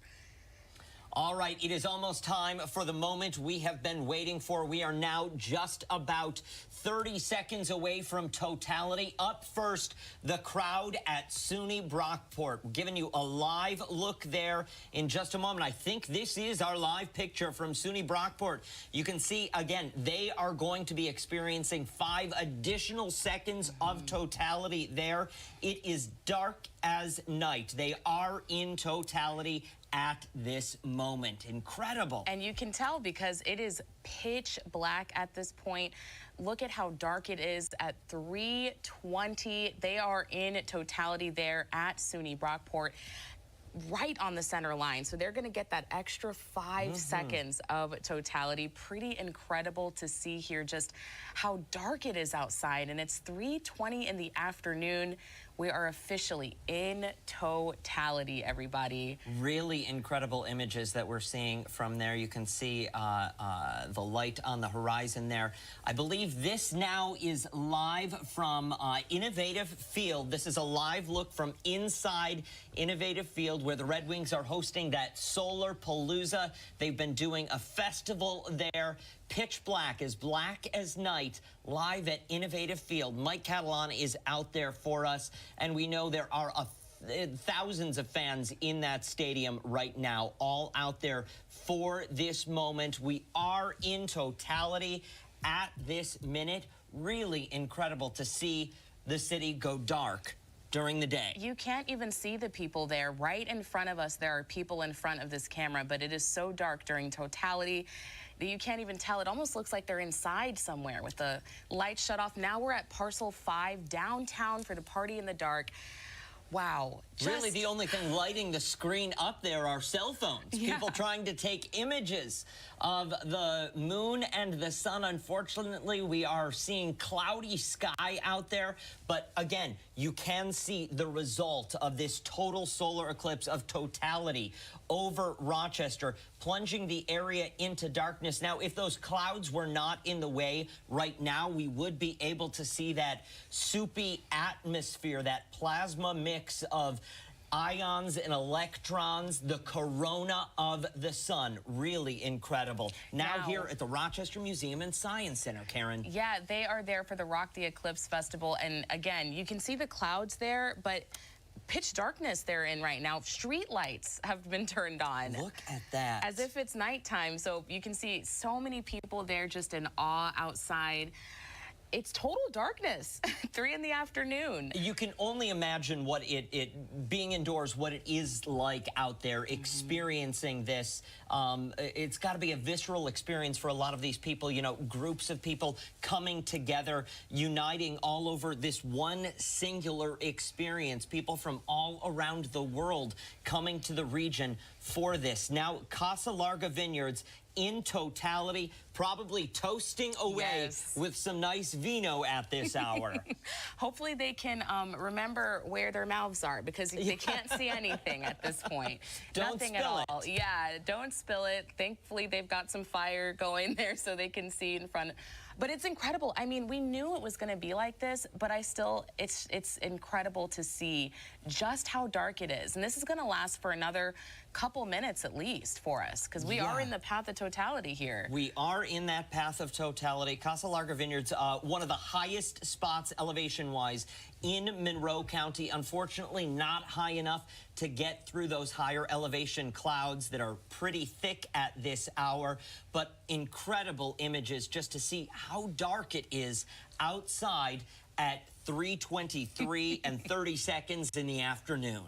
All right, it is almost time for the moment we have been waiting for. We are now just about 30 seconds away from totality. Up first, the crowd at SUNY Brockport. We're giving you a live look there in just a moment. I think this is our live picture from SUNY Brockport. You can see, again, they are going to be experiencing 5 additional seconds of totality there. It is dark as night. They are in totality at this moment. Incredible.
And you can tell because it is pitch black at this point. Look at how dark it is at 3:20. They are in totality there at SUNY Brockport, right on the center line. So they're going to get that extra 5 seconds of totality. Pretty incredible to see here just how dark it is outside. And it's 3:20 in the afternoon. We are officially in totality, everybody.
Really incredible images that we're seeing from there. You can see the light on the horizon there. I believe this now is live from Innovative Field. This is a live look from inside Innovative Field, where the Red Wings are hosting that Solar Palooza. They've been doing a festival there. Pitch black as night, live at Innovative Field. Mike Catalan is out there for us, and we know there are thousands of fans in that stadium right now, all out there for this moment. We are in totality at this minute. Really incredible to see the city go dark during the day.
You can't even see the people there. Right in front of us, there are people in front of this camera, but it is so dark during totality that you can't even tell. It almost looks like they're inside somewhere with the lights shut off. Now we're at Parcel 5 downtown for the Party in the Dark.
Wow. Really, the only thing lighting the screen up there are cell phones.
Yeah.
People trying to take images of the moon and the sun. Unfortunately, we are seeing cloudy sky out there. But again, you can see the result of this total solar eclipse of totality over Rochester, plunging the area into darkness. Now, if those clouds were not in the way right now, we would be able to see that soupy atmosphere, that plasma mix of ions and electrons, the corona of the sun. Really incredible. Now here at the Rochester Museum and Science Center, Karen.
Yeah, they are there for the Rock the Eclipse Festival. And again, you can see the clouds there, but pitch darkness they're in right now. Street lights have been turned on.
Look at that.
As if it's nighttime. So you can see so many people there just in awe outside. It's total darkness, 3 in the afternoon.
You can only imagine what being indoors, what it is like out there, experiencing this. It's got to be a visceral experience for a lot of these people, you know, groups of people coming together, uniting all over this one singular experience. People from all around the world coming to the region for this. Now, Casa Larga Vineyards in totality, probably toasting away with some nice vino at this hour.
Hopefully they can remember where their mouths are, because they can't see anything at this point. Nothing at all. Yeah, don't spill it. Thankfully they've got some fire going there so they can see in front. But it's incredible. I mean, we knew it was going to be like this, but it's incredible to see just how dark it is. And this is going to last for another couple minutes at least for us, because we are in the path of totality here.
We are in that path of totality. Casa Larga Vineyards, one of the highest spots elevation-wise in Monroe County. Unfortunately, not high enough to get through those higher elevation clouds that are pretty thick at this hour, but incredible images just to see how dark it is outside at 3:23 and 30 seconds in the afternoon.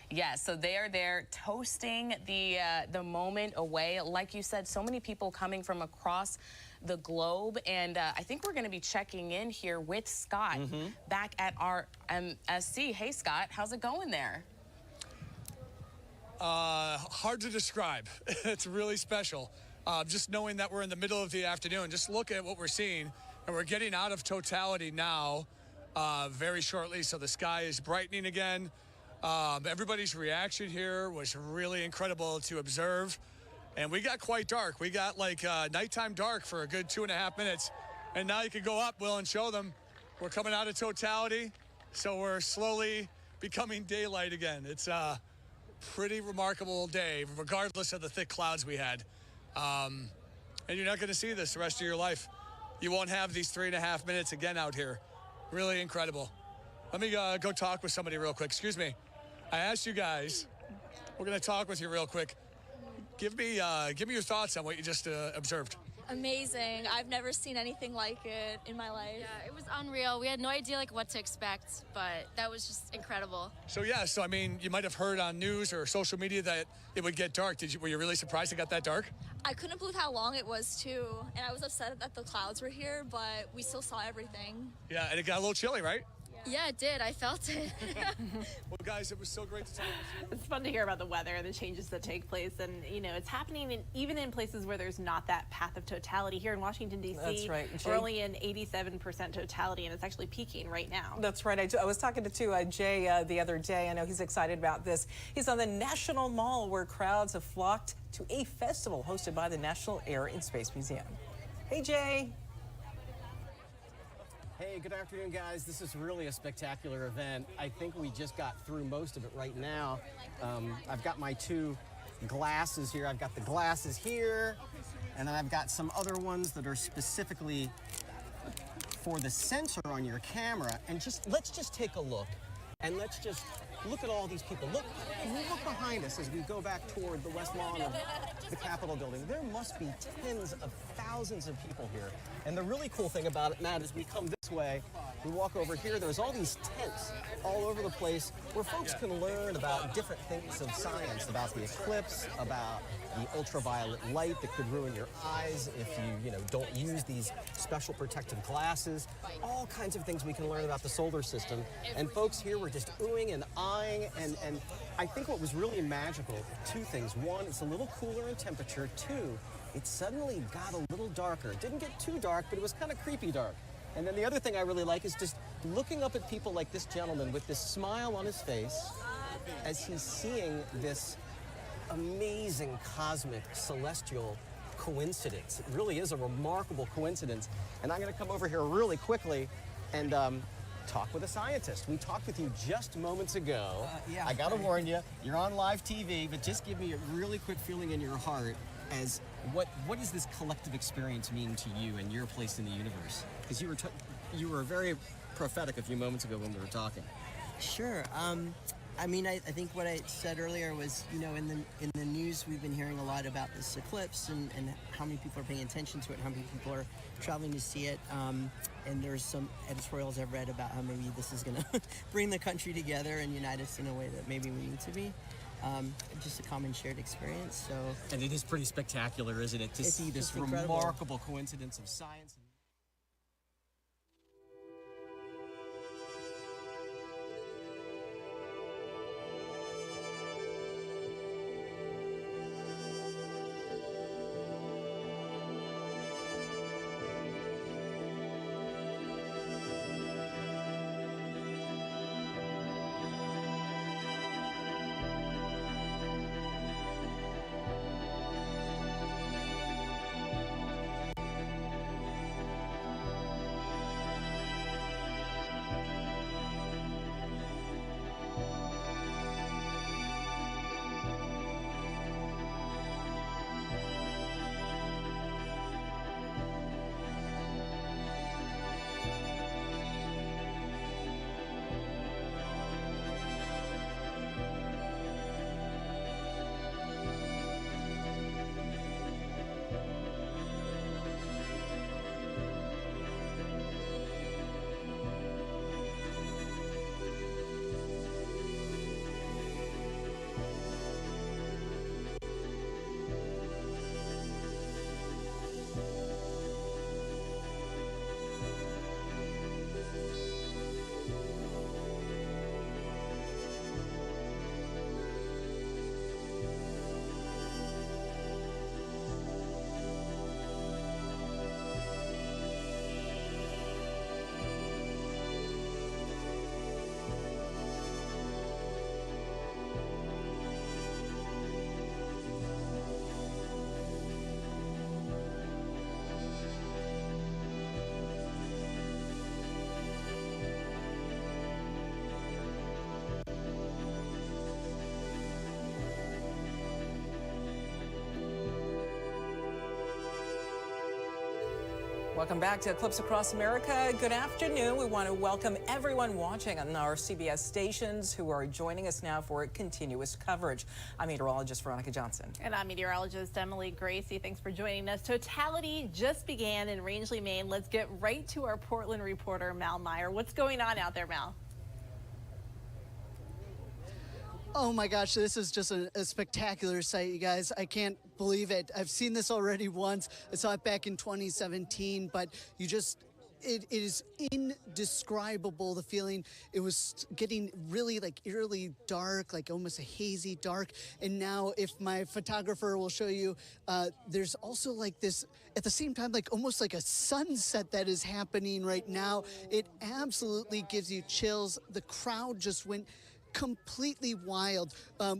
Yeah, so they are there toasting the moment away. Like you said, so many people coming from across the globe, and I think we're going to be checking in here with Scott back at our MSC. Hey, Scott, how's it going there?
Hard to describe. It's really special. Just knowing that we're in the middle of the afternoon, just look at what we're seeing, and we're getting out of totality now very shortly, so the sky is brightening again. Everybody's reaction here was really incredible to observe, and we got quite dark. We got like nighttime dark for a good 2.5 minutes, and now you can go up, Will, and show them. We're coming out of totality, so we're slowly becoming daylight again. It's a pretty remarkable day, regardless of the thick clouds we had. And you're not going to see this the rest of your life. You won't have these 3.5 minutes again out here. Really incredible. Let me go talk with somebody real quick. Excuse me. I asked you guys, we're going to talk with you real quick. Give me your thoughts on what you just observed.
Amazing. I've never seen anything like it in my life.
Yeah, it was unreal. We had no idea like what to expect, but that was just incredible.
So I mean, you might have heard on news or social media that it would get dark. Were you really surprised it got that dark?
I couldn't believe how long it was too, and I was upset that the clouds were here, but we still saw everything.
Yeah, and it got a little chilly, right?
Yeah, it did. I felt it.
Well, guys, it was so great to talk with you.
It's fun to hear about the weather and the changes that take place, and you know it's happening even in places where there's not that path of totality. Here in Washington D.C.,
That's right.
we're only in 87% totality, and it's actually peaking right now.
That's right. I was talking to Jay the other day. I know he's excited about this. He's on the National Mall, where crowds have flocked to a festival hosted by the National Air and Space Museum. Hey, Jay.
Hey, good afternoon, guys. This is really a spectacular event. I think we just got through most of it right now. I've got my 2 glasses here. I've got the glasses here, and then I've got some other ones that are specifically for the sensor on your camera. And let's just take a look, and let's just look at all these people. Look behind us as we go back toward the west lawn of the Capitol building. There must be tens of thousands of people here. And the really cool thing about it, Matt, is we come this way, we walk over here, there's all these tents all over the place where folks can learn about different things of science, about the eclipse, about the ultraviolet light that could ruin your eyes if you don't use these special protective glasses, all kinds of things we can learn about the solar system. And folks here were just oohing and eyeing, and I think what was really magical, two things. One, it's a little cooler in temperature. Two, it suddenly got a little darker. It didn't get too dark, but it was kind of creepy dark. And then the other thing I really like is just looking up at people like this gentleman with this smile on his face as he's seeing this amazing cosmic celestial coincidence. It really is a remarkable coincidence. And I'm going to come over here really quickly and talk with a scientist. We talked with you just moments ago. I got to warn you, you're on live TV, but just give me a really quick feeling in your heart as what does this collective experience mean to you and your place in the universe? Because you were very prophetic a few moments ago when we were talking.
Sure. I mean, I think what I said earlier was, in the news we've been hearing a lot about this eclipse and how many people are paying attention to it, how many people are traveling to see it. And there's some editorials I've read about how maybe this is going to bring the country together and unite us in a way that maybe we need to be. Just a common shared experience. So,
and it is pretty spectacular, isn't it, to see this remarkable coincidence of science.
Welcome back to Eclipse Across America. Good afternoon. We want to welcome everyone watching on our CBS stations who are joining us now for continuous coverage. I'm meteorologist Veronica Johnson.
And I'm meteorologist Emily Gracie. Thanks for joining us. Totality just began in Rangeley, Maine. Let's get right to our Portland reporter, Mal Meyer. What's going on out there, Mal?
Oh my gosh, this is just a spectacular sight, you guys. I can't believe it. I've seen this already once. I saw it back in 2017, but it is indescribable, the feeling. It was getting really eerily dark, almost a hazy dark. And now, if my photographer will show you, there's also this, at the same time, almost like a sunset that is happening right now. It absolutely gives you chills. The crowd just went completely wild.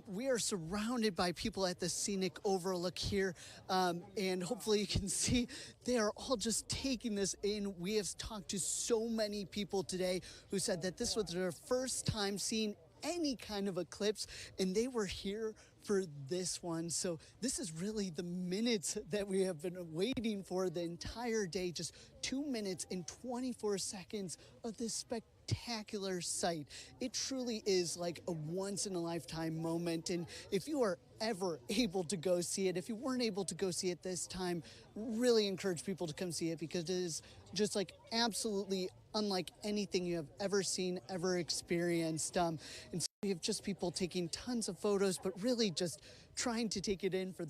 We are surrounded by people at the scenic overlook here, and hopefully you can see they are all just taking this in. We have talked to so many people today who said that this was their first time seeing any kind of eclipse, and they were here for this one. So this is really the minutes that we have been waiting for the entire day. Just 2 minutes and 24 seconds of this spectacular sight. It truly is like a once-in-a-lifetime moment, and if you are ever able to go see it, if you weren't able to go see it this time, really encourage people to come see it, because it is just absolutely unlike anything you have ever seen, ever experienced. And so you have just people taking tons of photos, but really just trying to take it in for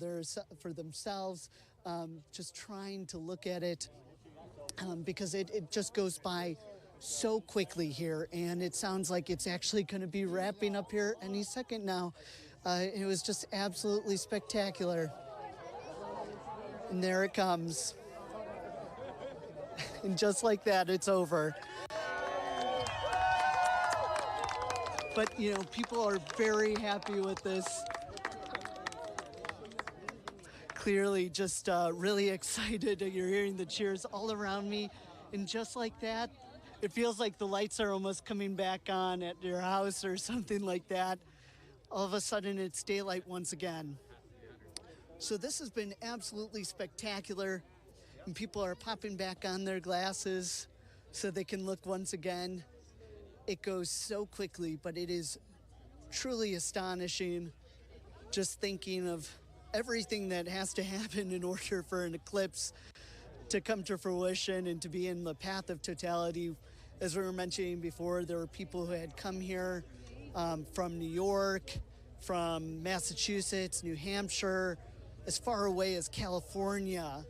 themselves, just trying to look at it, because it just goes by so quickly here, and it sounds like it's actually going to be wrapping up here any second now. It was just absolutely spectacular. And there it comes. And just like that, it's over. But, you know, people are very happy with this. Clearly just really excited. You're hearing the cheers all around me. And just like that, it feels like the lights are almost coming back on at your house or something like that. All of a sudden, it's daylight once again. So this has been absolutely spectacular, and people are popping back on their glasses so they can look once again. It goes so quickly, but it is truly astonishing just thinking of everything that has to happen in order for an eclipse to come to fruition and to be in the path of totality. As we were mentioning before, there were people who had come here from New York, from Massachusetts, New Hampshire, as far away as California,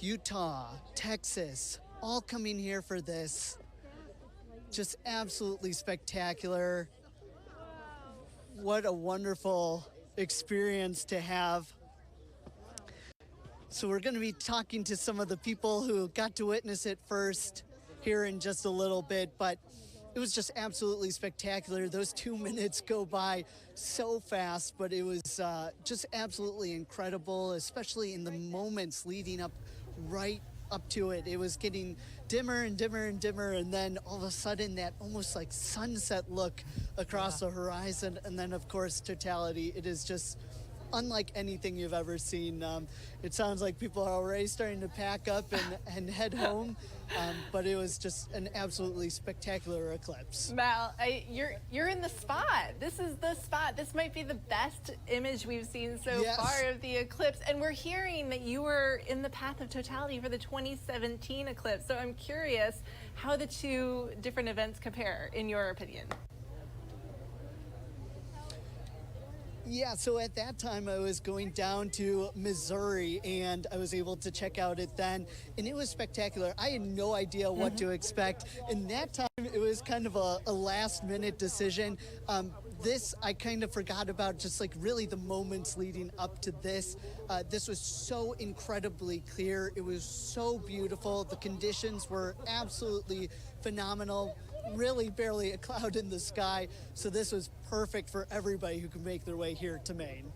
Utah, Texas, all coming here for this. Just absolutely spectacular. What a wonderful experience to have. So we're going to be talking to some of the people who got to witness it first here in just a little bit, but it was just absolutely spectacular. Those 2 minutes go by so fast, but it was just absolutely incredible, especially in the moments leading up right up to it. It was getting dimmer and dimmer and dimmer, and then all of a sudden that almost like sunset look across the horizon, and then of course totality. It is just unlike anything you've ever seen. It sounds like people are already starting to pack up and head home, but it was just an absolutely spectacular eclipse.
Mal, you're in the spot. This is the spot. This might be the best image we've seen so far of the eclipse, and we're hearing that you were in the path of totality for the 2017 eclipse. So I'm curious how the two different events compare, in your opinion.
Yeah, so at that time I was going down to Missouri, and I was able to check out it then, and it was spectacular. I had no idea what to expect, and that time it was kind of a last-minute decision. This I kind of forgot about, just like really the moments leading up to this. This was so incredibly clear. It was so beautiful. The conditions were absolutely phenomenal. Really barely a cloud in the sky, so this was perfect for everybody who can make their way here to Maine.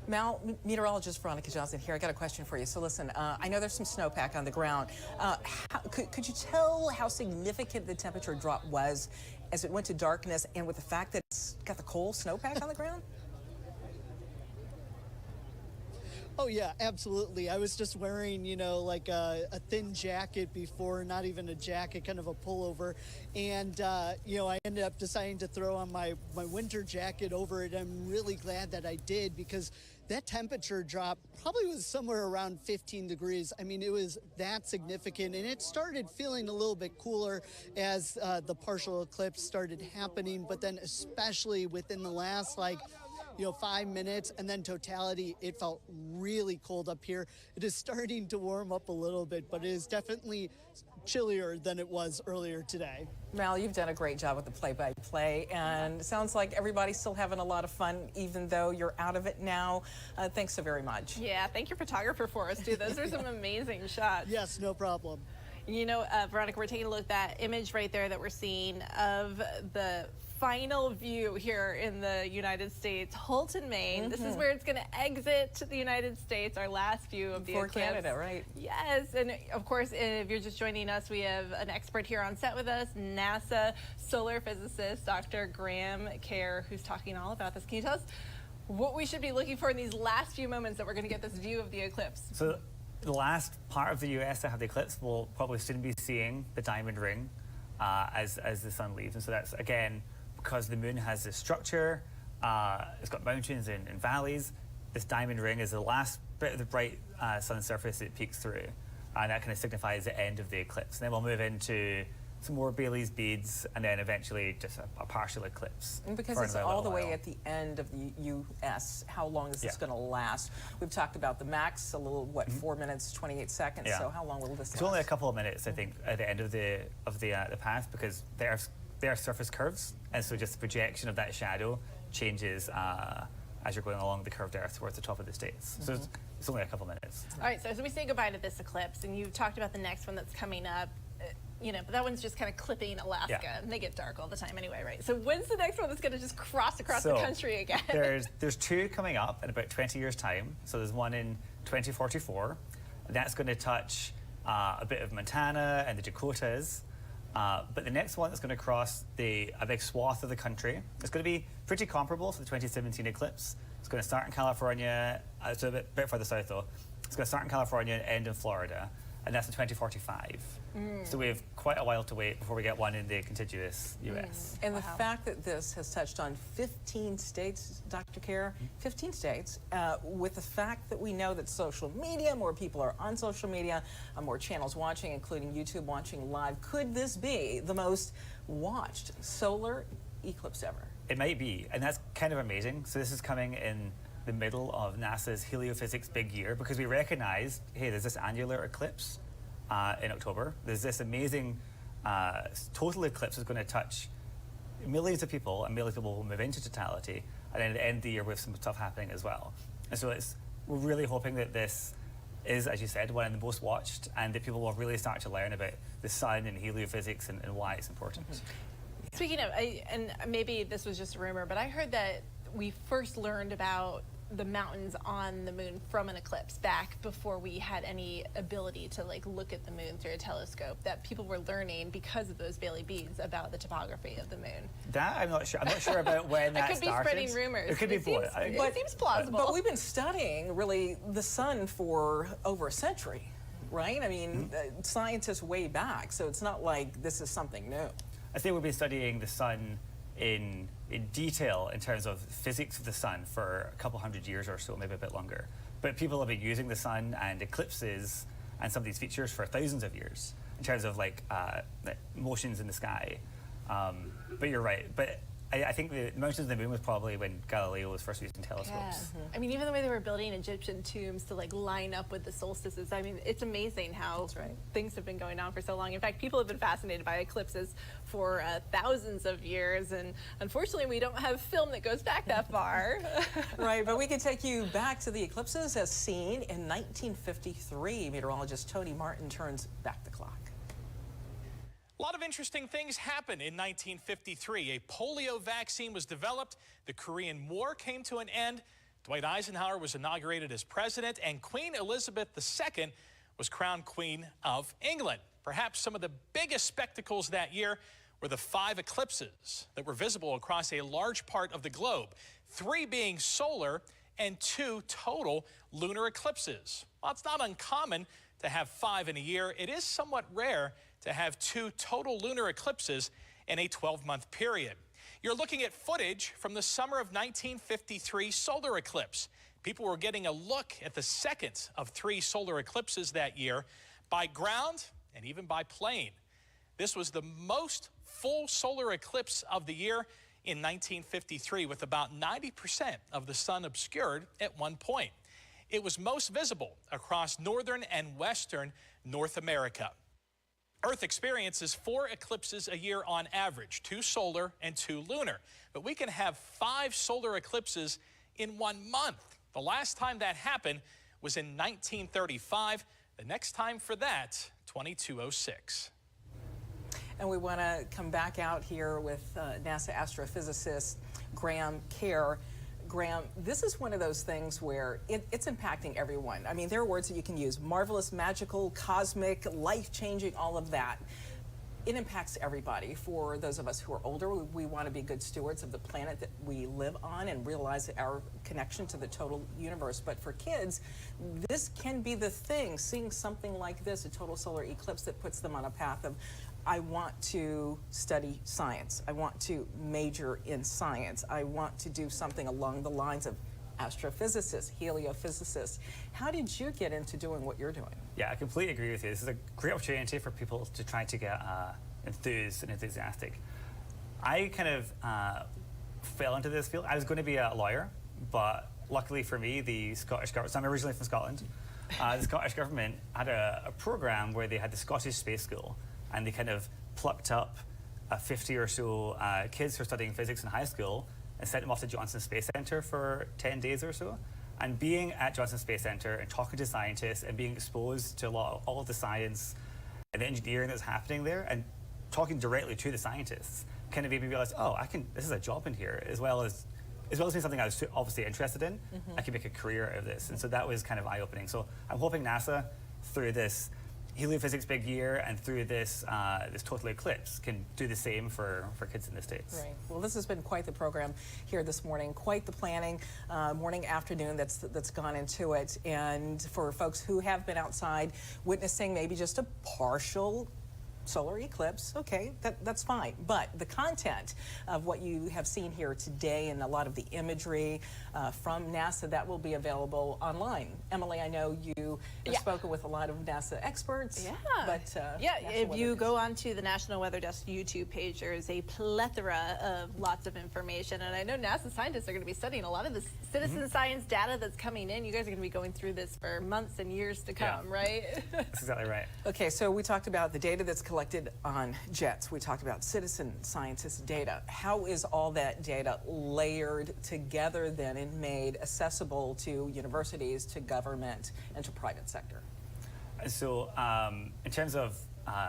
Mal, meteorologist Veronica Johnson here. I got a question for you. So listen, I know there's some snowpack on the ground. Could you tell how significant the temperature drop was as it went to darkness, and with the fact that it's got the cold snowpack on the ground?
Oh yeah, absolutely. I was just wearing, you know, like a thin jacket before, not even a jacket, kind of a pullover. And, you know, I ended up deciding to throw on my winter jacket over it. I'm really glad that I did, because that temperature drop probably was somewhere around 15 degrees. I mean, it was that significant, and it started feeling a little bit cooler as the partial eclipse started happening. But then especially within the last, 5 minutes, and then totality, it felt really cold up here. It is starting to warm up a little bit, but it is definitely chillier than it was earlier today.
Mal, you've done a great job with the play-by-play, and it sounds like everybody's still having a lot of fun, even though you're out of it now. Thanks so very much.
Yeah, thank your photographer for us, too. Those are some amazing shots.
Yes, no problem.
You know, Veronica, we're taking a look at that image right there that we're seeing of the final view here in the United States, Houlton, Maine. This is where it's going to exit the United States, our last view of the eclipse. For
Canada, right?
Yes, and of course, if you're just joining us, we have an expert here on set with us, NASA solar physicist, Dr. Graham Kerr, who's talking all about this. Can you tell us what we should be looking for in these last few moments that we're going to get this view of the eclipse?
So the last part of the US to have the eclipse, will probably soon be seeing the diamond ring as the sun leaves. And so that's, again, because the moon has this structure, it's got mountains and valleys. This diamond ring is the last bit of the bright sun surface it peeks through. and that kind of signifies the end of the eclipse. And then we'll move into some more Bailey's beads, and then eventually just a partial eclipse.
And because
for
it's
another
all the
while.
way at the end of the U.S., how long is this
Yeah.
going to last? We've talked about the max, a little, what, 4 minutes, 28 seconds.
Yeah.
So how long will this last?
It's only a couple of minutes, I think, at the end of the path, because the Earth's surface curves, and so just the projection of that shadow changes as you're going along the curved Earth towards the top of the States. So it's only a couple of minutes.
All right, so as we say goodbye to this eclipse, and you've talked about the next one that's coming up, but that one's just kind of clipping Alaska, and they get dark all the time anyway, right? So when's the next one that's going to just cross across the country again?
There's two coming up in about 20 years' time. So there's one in 2044. That's going to touch a bit of Montana and the Dakotas. But the next one that's going to cross a big swath of the country, it's going to be pretty comparable to the 2017 eclipse. It's going to start in California, it's a bit further south though. It's going to start in California and end in Florida, and that's in 2045. So we have quite a while to wait before we get one in the contiguous U.S.
And the fact that this has touched on 15 states, Dr. Kerr, 15 states, with the fact that we know that social media, more people are on social media, more channels watching, including YouTube watching live, could this be the most watched solar eclipse ever?
It might be, and that's kind of amazing. So this is coming in the middle of NASA's heliophysics big year, because we recognize, hey, there's this annular eclipse in October. There's this amazing total eclipse that's going to touch millions of people, and millions of people will move into totality, and then at the end of the year we have some stuff happening as well. And so we're really hoping that this is, as you said, one of the most watched, and that people will really start to learn about the sun and heliophysics and why it's important.
Speaking of, and maybe this was just a rumor, but I heard that we first learned about the mountains on the moon from an eclipse back before we had any ability to look at the moon through a telescope, that people were learning because of those Bailey beads about the topography of the moon.
That I'm not sure. I'm not sure about when that
could be
started.
spreading rumors.
It could be both.
It seems plausible.
But we've been studying, really, the sun for over a century, right? I mean, scientists way back, so it's not like this is something new.
I think we've been studying the sun in detail in terms of physics of the sun for a couple hundred years or so, maybe a bit longer. But people have been using the sun and eclipses and some of these features for thousands of years in terms of motions in the sky. But you're right. But I think the motions of the moon was probably when Galileo was first using telescopes.
Yeah. I mean, even the way they were building Egyptian tombs to line up with the solstices. I mean, it's amazing how things have been going on for so long. In fact, people have been fascinated by eclipses for thousands of years, and unfortunately, we don't have film that goes back that far.
Right, but we can take you back to the eclipses as seen in 1953. Meteorologist Tony Martin turns back the clock.
A lot of interesting things happened in 1953. A polio vaccine was developed. The Korean War came to an end. Dwight Eisenhower was inaugurated as president, and Queen Elizabeth II was crowned Queen of England. Perhaps some of the biggest spectacles that year were the 5 eclipses that were visible across a large part of the globe, 3 being solar and 2 total lunar eclipses. While it's not uncommon to have 5 in a year, it is somewhat rare to have 2 total lunar eclipses in a 12-month period. You're looking at footage from the summer of 1953 solar eclipse. People were getting a look at the second of 3 solar eclipses that year by ground and even by plane. This was the most full solar eclipse of the year in 1953, with about 90% of the sun obscured at one point. It was most visible across northern and western North America. Earth experiences 4 eclipses a year on average, 2 solar and 2 lunar. But we can have 5 solar eclipses in 1 month. The last time that happened was in 1935. The next time for that, 2206.
And we want to come back out here with NASA astrophysicist Graham Kerr. Graham, this is one of those things where it's impacting everyone. I mean, there are words that you can use: marvelous, magical, cosmic, life-changing, all of that. It impacts everybody. For those of us who are older, we want to be good stewards of the planet that we live on and realize our connection to the total universe. But for kids, this can be the thing, seeing something like this, a total solar eclipse, that puts them on a path of, I want to study science. I want to major in science. I want to do something along the lines of astrophysicist, heliophysicist. How did you get into doing what you're doing?
Yeah, I completely agree with you. This is a great opportunity for people to try to get enthused and enthusiastic. I kind of fell into this field. I was going to be a lawyer, but luckily for me, the Scottish government, so I'm originally from Scotland, the Scottish government had a program where they had the Scottish Space School, and they kind of plucked up 50 or so kids who are studying physics in high school and sent them off to Johnson Space Center for 10 days or so. And being at Johnson Space Center and talking to scientists and being exposed to all of the science and the engineering that's happening there and talking directly to the scientists kind of made me realize, oh, this is a job in here, as well as being something I was obviously interested in. I can make a career out of this. And so that was kind of eye-opening. So I'm hoping NASA, through this heliophysics big year and through this this total eclipse, can do the same for kids in the States.
Right. Well, this has been quite the program here this morning, quite the planning, morning, afternoon that's gone into it. And for folks who have been outside witnessing maybe just a partial solar eclipse, okay, that's fine. But the content of what you have seen here today and a lot of the imagery from NASA, that will be available online. Emily, I know you have spoken with a lot of NASA experts.
Yeah.
But
if you go onto the National Weather Desk YouTube page, there is a plethora of lots of information. And I know NASA scientists are going to be studying a lot of the citizen science data that's coming in. You guys are going to be going through this for months and years to come, right?
That's exactly right.
Okay, so we talked about the data that's collected on jets. We talked about citizen scientist data. How is all that data layered together then and made accessible to universities, to government, and to private sector?
So in terms of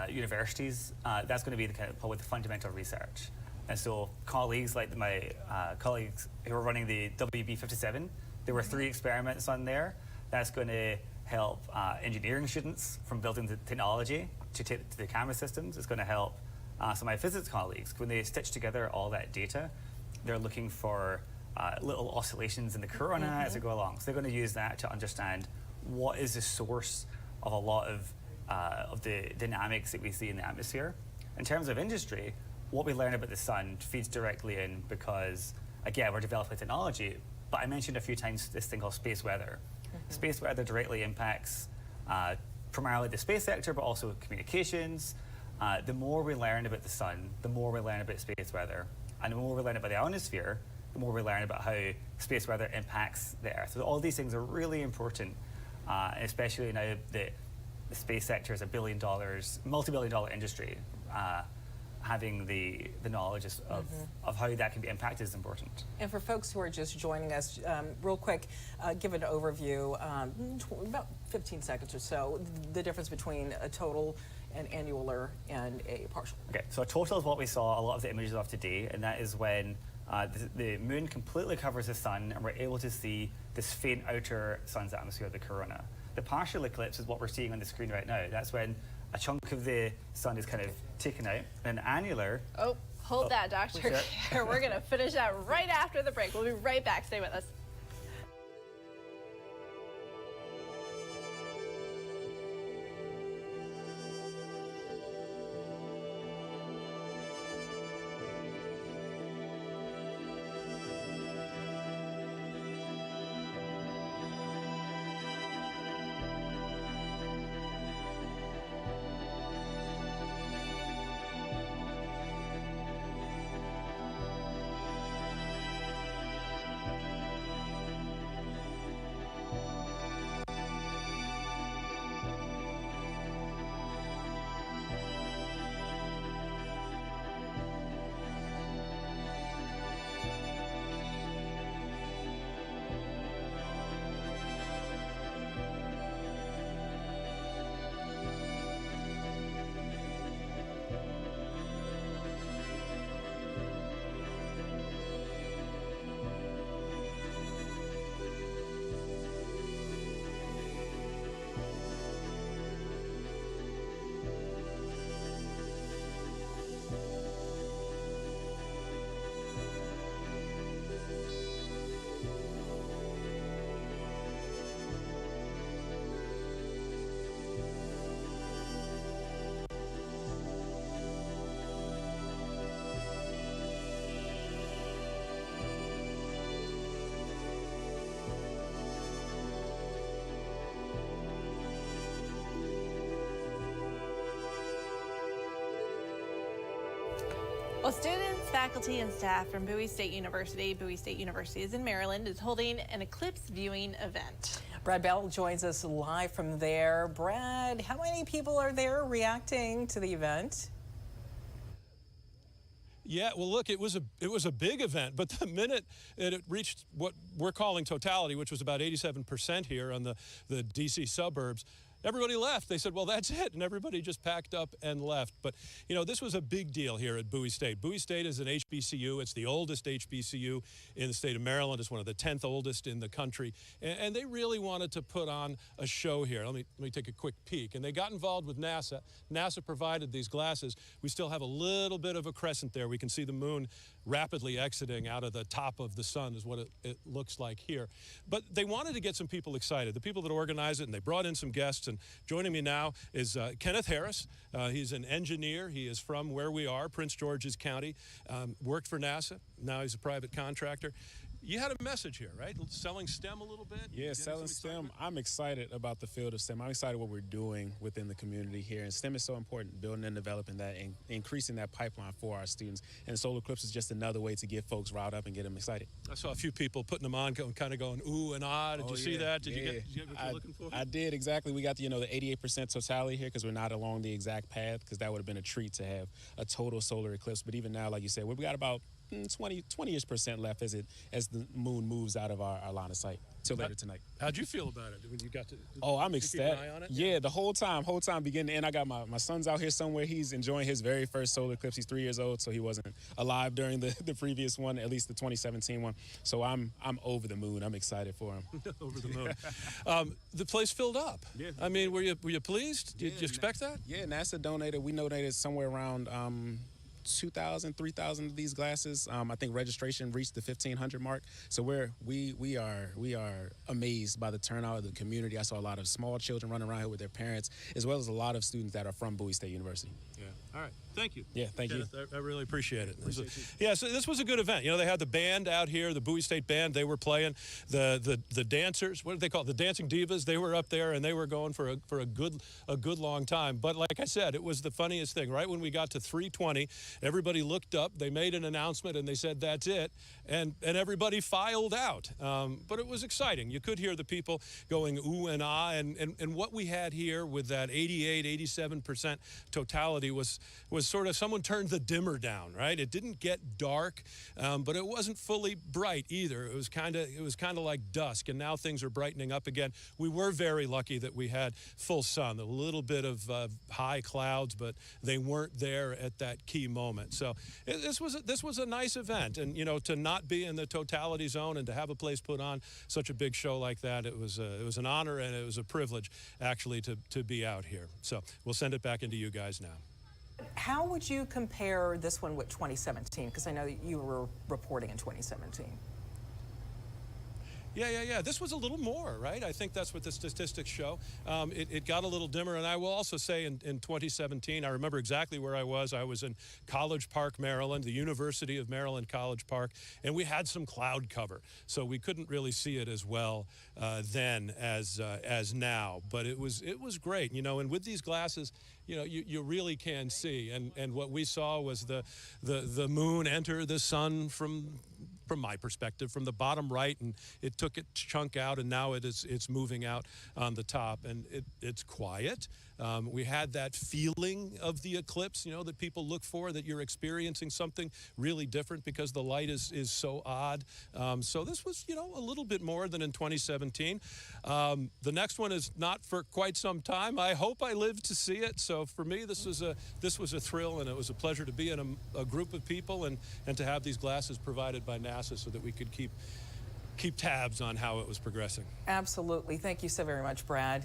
universities, that's going to be the kind of probably the fundamental research. And so colleagues like my colleagues who are running the WB-57, there were 3 experiments on there. That's going to help engineering students from building the technology to take to the camera systems. It's going to help some of my physics colleagues. When they stitch together all that data, they're looking for little oscillations in the corona as they go along. So they're going to use that to understand what is the source of a lot of the dynamics that we see in the atmosphere. In terms of industry, what we learn about the sun feeds directly in because, again, we're developing technology, but I mentioned a few times this thing called space weather. Space weather directly impacts primarily the space sector, but also communications. The more we learn about the sun, the more we learn about space weather. And the more we learn about the ionosphere, the more we learn about how space weather impacts the Earth. So all these things are really important, especially now that the space sector is $1 billion, multi-billion-dollar industry. Having the knowledge of how that can be impacted is important.
And for folks who are just joining us, real quick, give an overview, about 15 seconds or so, the difference between a total, an annular, and a partial.
Okay, so a total is what we saw a lot of the images of today, and that is when the moon completely covers the sun and we're able to see this faint outer sun's atmosphere, the corona. The partial eclipse is what we're seeing on the screen right now. That's when a chunk of the sun is kind of taken out. And an annular...
Oh, hold that, Dr. Kerr. We're going to finish that right after the break. We'll be right back. Stay with us. Well, students, faculty, and staff from Bowie State University is in Maryland, is holding an eclipse viewing event.
Brad Bell joins us live from there. Brad, how many people are there reacting to the event?
Yeah, well, look, it was a big event, but the minute it reached what we're calling totality, which was about 87% here on the D.C. suburbs, everybody left. They said, well, that's it, and everybody just packed up and left. But, you know, this was a big deal here at Bowie State. Bowie State is an HBCU. It's the oldest HBCU in the state of Maryland. It's one of the 10th oldest in the country, and they really wanted to put on a show here. Let me take a quick peek. And they got involved with NASA. NASA provided these glasses. We still have a little bit of a crescent there. We can see the moon rapidly exiting out of the top of the sun is what it looks like here. But they wanted to get some people excited, the people that organize it, and they brought in some guests. And joining me now is Kenneth Harris. He's an engineer. He is from where we are, Prince George's County, worked for NASA. Now he's a private contractor. You had a message here, right? Selling STEM a little bit?
Yeah, selling STEM. I'm excited about the field of STEM. I'm excited what we're doing within the community here. And STEM is so important, building and developing that and increasing that pipeline for our students. And Solar Eclipse is just another way to get folks riled up and get them excited.
I saw a few people putting them on, kind of going ooh and ah. Did you see that? Did you get what you're looking for?
I did, exactly. We got the 88% totality here because we're not along the exact path, because that would have been a treat to have a total solar eclipse. But even now, like you said, we've got about 20-ish% left as the moon moves out of our line of sight till later tonight.
How'd you feel about it when you got to?
Oh, I'm ecstatic. Yeah, the whole time beginning to end. I got my son's out here somewhere. He's enjoying his very first solar eclipse. He's 3 years old, so he wasn't alive during the previous one, at least the 2017 one. So I'm over the moon. I'm excited for him.
Over the moon. The place filled up. Yeah. I mean, were you pleased? Did you expect that?
Yeah, NASA donated. We donated somewhere around 2,000, 3,000 of these glasses. I think registration reached the 1,500 mark. So we are amazed by the turnout of the community. I saw a lot of small children running around here with their parents, as well as a lot of students that are from Bowie State University.
Yeah. All right. Thank you.
Yeah, thank you.
I really appreciate it. Yeah, so this was a good event. You know, they had the band out here, the Bowie State band. They were playing the dancers. What did they call it? The dancing divas. They were up there and they were going for a good long time. But like I said, it was the funniest thing. Right when we got to 3:20, everybody looked up. They made an announcement and they said that's it, and everybody filed out. But it was exciting. You could hear the people going ooh and ah, and what we had here with that 87% totality was sort of someone turned the dimmer down, right? It didn't get dark, but it wasn't fully bright either. It was kind of like dusk, and now things are brightening up again. We were very lucky that we had full sun, a little bit of high clouds, but they weren't there at that key moment. So this was a nice event, and you know, to not be in the totality zone and to have a place put on such a big show like that, it was an honor and it was a privilege actually to be out here. So we'll send it back into you guys now.
How would you compare this one with 2017? Because I know that you were reporting in 2017.
Yeah. This was a little more, right? I think that's what the statistics show. It got a little dimmer, and I will also say in 2017, I remember exactly where I was. I was in College Park, Maryland, the University of Maryland College Park, and we had some cloud cover, so we couldn't really see it as well then as now. But it was great, you know. And with these glasses, you know, you really can see. And what we saw was the moon enter the sun from my perspective, from the bottom right, and it took its chunk out, and now it's moving out on the top, and it's quiet. We had that feeling of the eclipse, you know, that people look for, that you're experiencing something really different because the light is so odd. So this was, you know, a little bit more than in 2017. The next one is not for quite some time. I hope I live to see it. So for me, this was a thrill, and it was a pleasure to be in a group of people and to have these glasses provided by NASA so that we could keep tabs on how it was progressing.
Absolutely. Thank you so very much, Brad.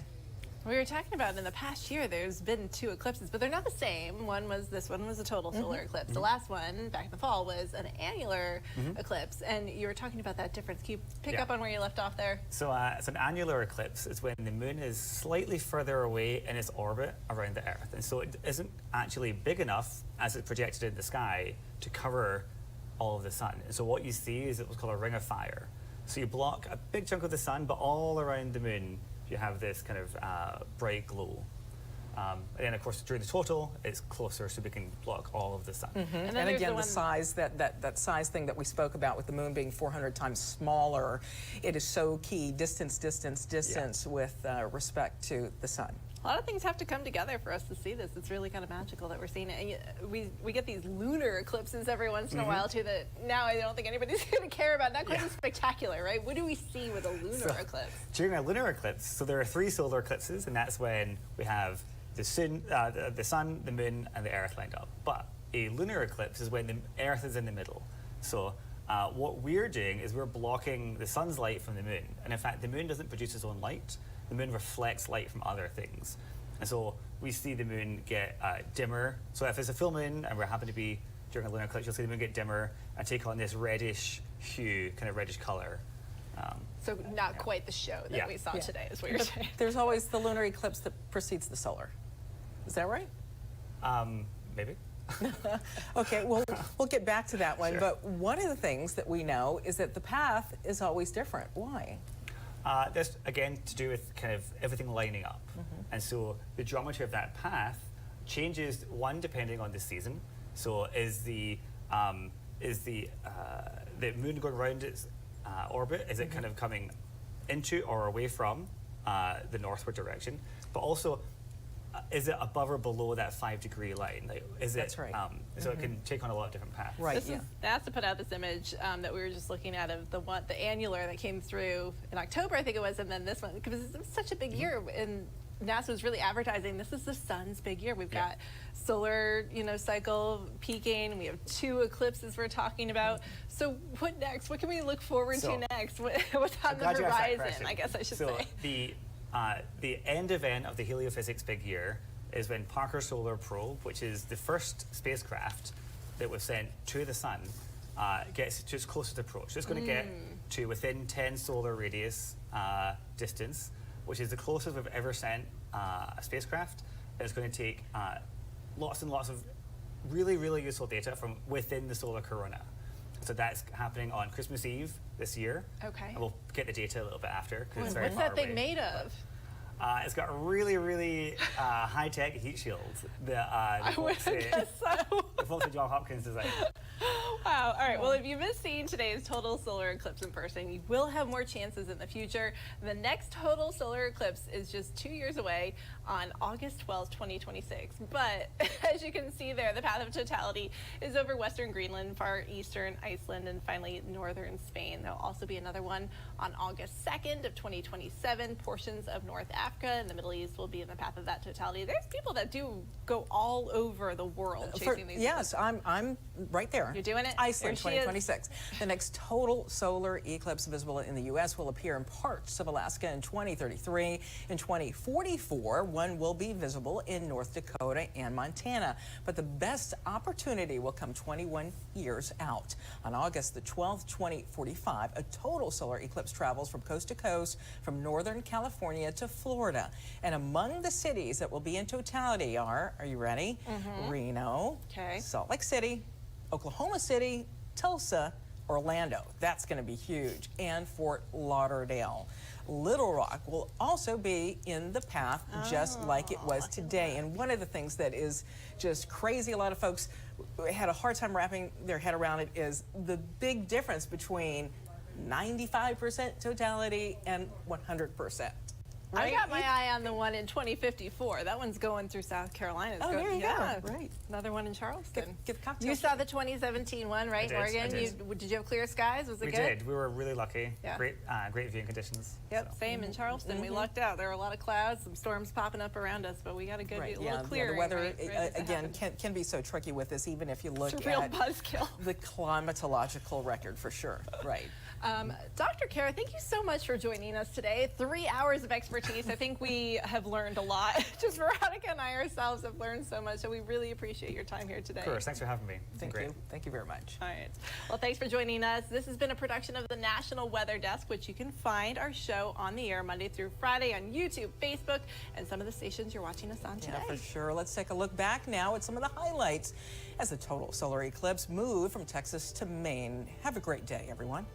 We were talking about in the past year, there's been 2 eclipses, but they're not the same. This one was a total solar eclipse. The last one, back in the fall, was an annular eclipse, and you were talking about that difference. Can you pick up on where you left off there?
So it's an annular eclipse. It's when the moon is slightly further away in its orbit around the Earth, and so it isn't actually big enough as it's projected in the sky to cover all of the sun. And so what you see is what's called a ring of fire. So you block a big chunk of the sun, but all around the moon you have this kind of bright glow. And then, of course, during the total, it's closer, so we can block all of the sun.
And again, the size, that size thing that we spoke about with the moon being 400 times smaller, it is so key, distance with respect to the sun.
A lot of things have to come together for us to see this. It's really kind of magical that we're seeing it. And we get these lunar eclipses every once in a while, too, that now I don't think anybody's going to care about. Not quite as spectacular, right? What do we see with a lunar eclipse?
During a lunar eclipse, so there are 3 solar eclipses, and that's when we have the sun, the moon, and the Earth lined up. But a lunar eclipse is when the Earth is in the middle. So what we're doing is we're blocking the sun's light from the moon. And in fact, the moon doesn't produce its own light. The moon reflects light from other things. And so we see the moon get dimmer. So if it's a full moon and we happen to be during a lunar eclipse, you'll see the moon get dimmer and take on this reddish hue, kind of reddish color.
So not quite the show that we saw today, is what you're saying.
There's always the lunar eclipse that precedes the solar. Is that right?
Maybe.
Okay, well, we'll get back to that one. Sure. But one of the things that we know is that the path is always different. Why?
That's, again, to do with kind of everything lining up. And so the geometry of that path changes, one, depending on the season. So is the moon going around its orbit? Is it kind of coming into or away from the northward direction? But also, is it above or below that 5-degree line? Like, is
That's
it,
right.
So it can take on a lot of different paths.
Right.
NASA put out this image that we were just looking at of the annular that came through in October, I think it was, and then this one, because it was such a big year, and NASA was really advertising this is the sun's big year. We've got solar, cycle peaking. We have 2 eclipses we're talking about. So what next? What can we look forward to next? What's on the horizon? I guess I should say.
The end event of the heliophysics big year is when Parker Solar Probe, which is the first spacecraft that was sent to the sun, gets to its closest approach. So it's going to get to within 10 solar radius distance, which is the closest we've ever sent a spacecraft. And it's going to take lots and lots of really, really useful data from within the solar corona. So that's happening on Christmas Eve this year.
Okay.
And we'll get the data a little bit after, because it's very
What's
far
that thing
away.
made of?
It's got really, really high-tech heat shields.
I would guess so.
The folks at Johns Hopkins designed.
Wow. All right. Well, if you missed seeing today's total solar eclipse in person, you will have more chances in the future. The next total solar eclipse is just 2 years away on August 12th, 2026. But as you can see there, the path of totality is over western Greenland, far eastern Iceland, and finally northern Spain. There'll also be another one on August 2nd of 2027. Portions of North Africa and the Middle East will be in the path of that totality. There's people that do go all over the world chasing these.
Yes, I'm right there.
You're doing it?
Iceland 2026. The next total solar eclipse visible in the U.S. will appear in parts of Alaska in 2033. In 2044, one will be visible in North Dakota and Montana. But the best opportunity will come 21 years out. On August the 12th, 2045, a total solar eclipse travels from coast to coast from Northern California to Florida. And among the cities that will be in totality are you ready? Reno, Salt Lake City, Oklahoma City, Tulsa, Orlando. That's going to be huge. And Fort Lauderdale. Little Rock will also be in the path just like it was today. And one of the things that is just crazy, a lot of folks had a hard time wrapping their head around it, is the big difference between 95% totality and 100%.
Right? I got my eye on the one in 2054. That one's going through South Carolina.
There you go. Right.
Another one in Charleston.
Give cocktails.
You saw the 2017 one, right, Morgan? Did you have clear skies? Was it good?
We did. We were really lucky.
Yeah.
Great viewing conditions.
Yep, same in Charleston. We lucked out. There were a lot of clouds, some storms popping up around us, but we got a good little clearing.
The weather, again, can be so tricky with this, even if you look
it's a real
at
buzzkill.
The climatological record, for sure. Right.
Dr. Kara, thank you so much for joining us today. 3 hours of expertise. I think we have learned a lot. Just Veronica and I ourselves have learned so much, so we really appreciate your time here today.
Of course. Thanks for having me.
Thank you. Thank you very much.
All right. Well, thanks for joining us. This has been a production of the National Weather Desk, which you can find our show on the air Monday through Friday on YouTube, Facebook, and some of the stations you're watching us on today.
Yeah, for sure. Let's take a look back now at some of the highlights as the total solar eclipse moved from Texas to Maine. Have a great day, everyone.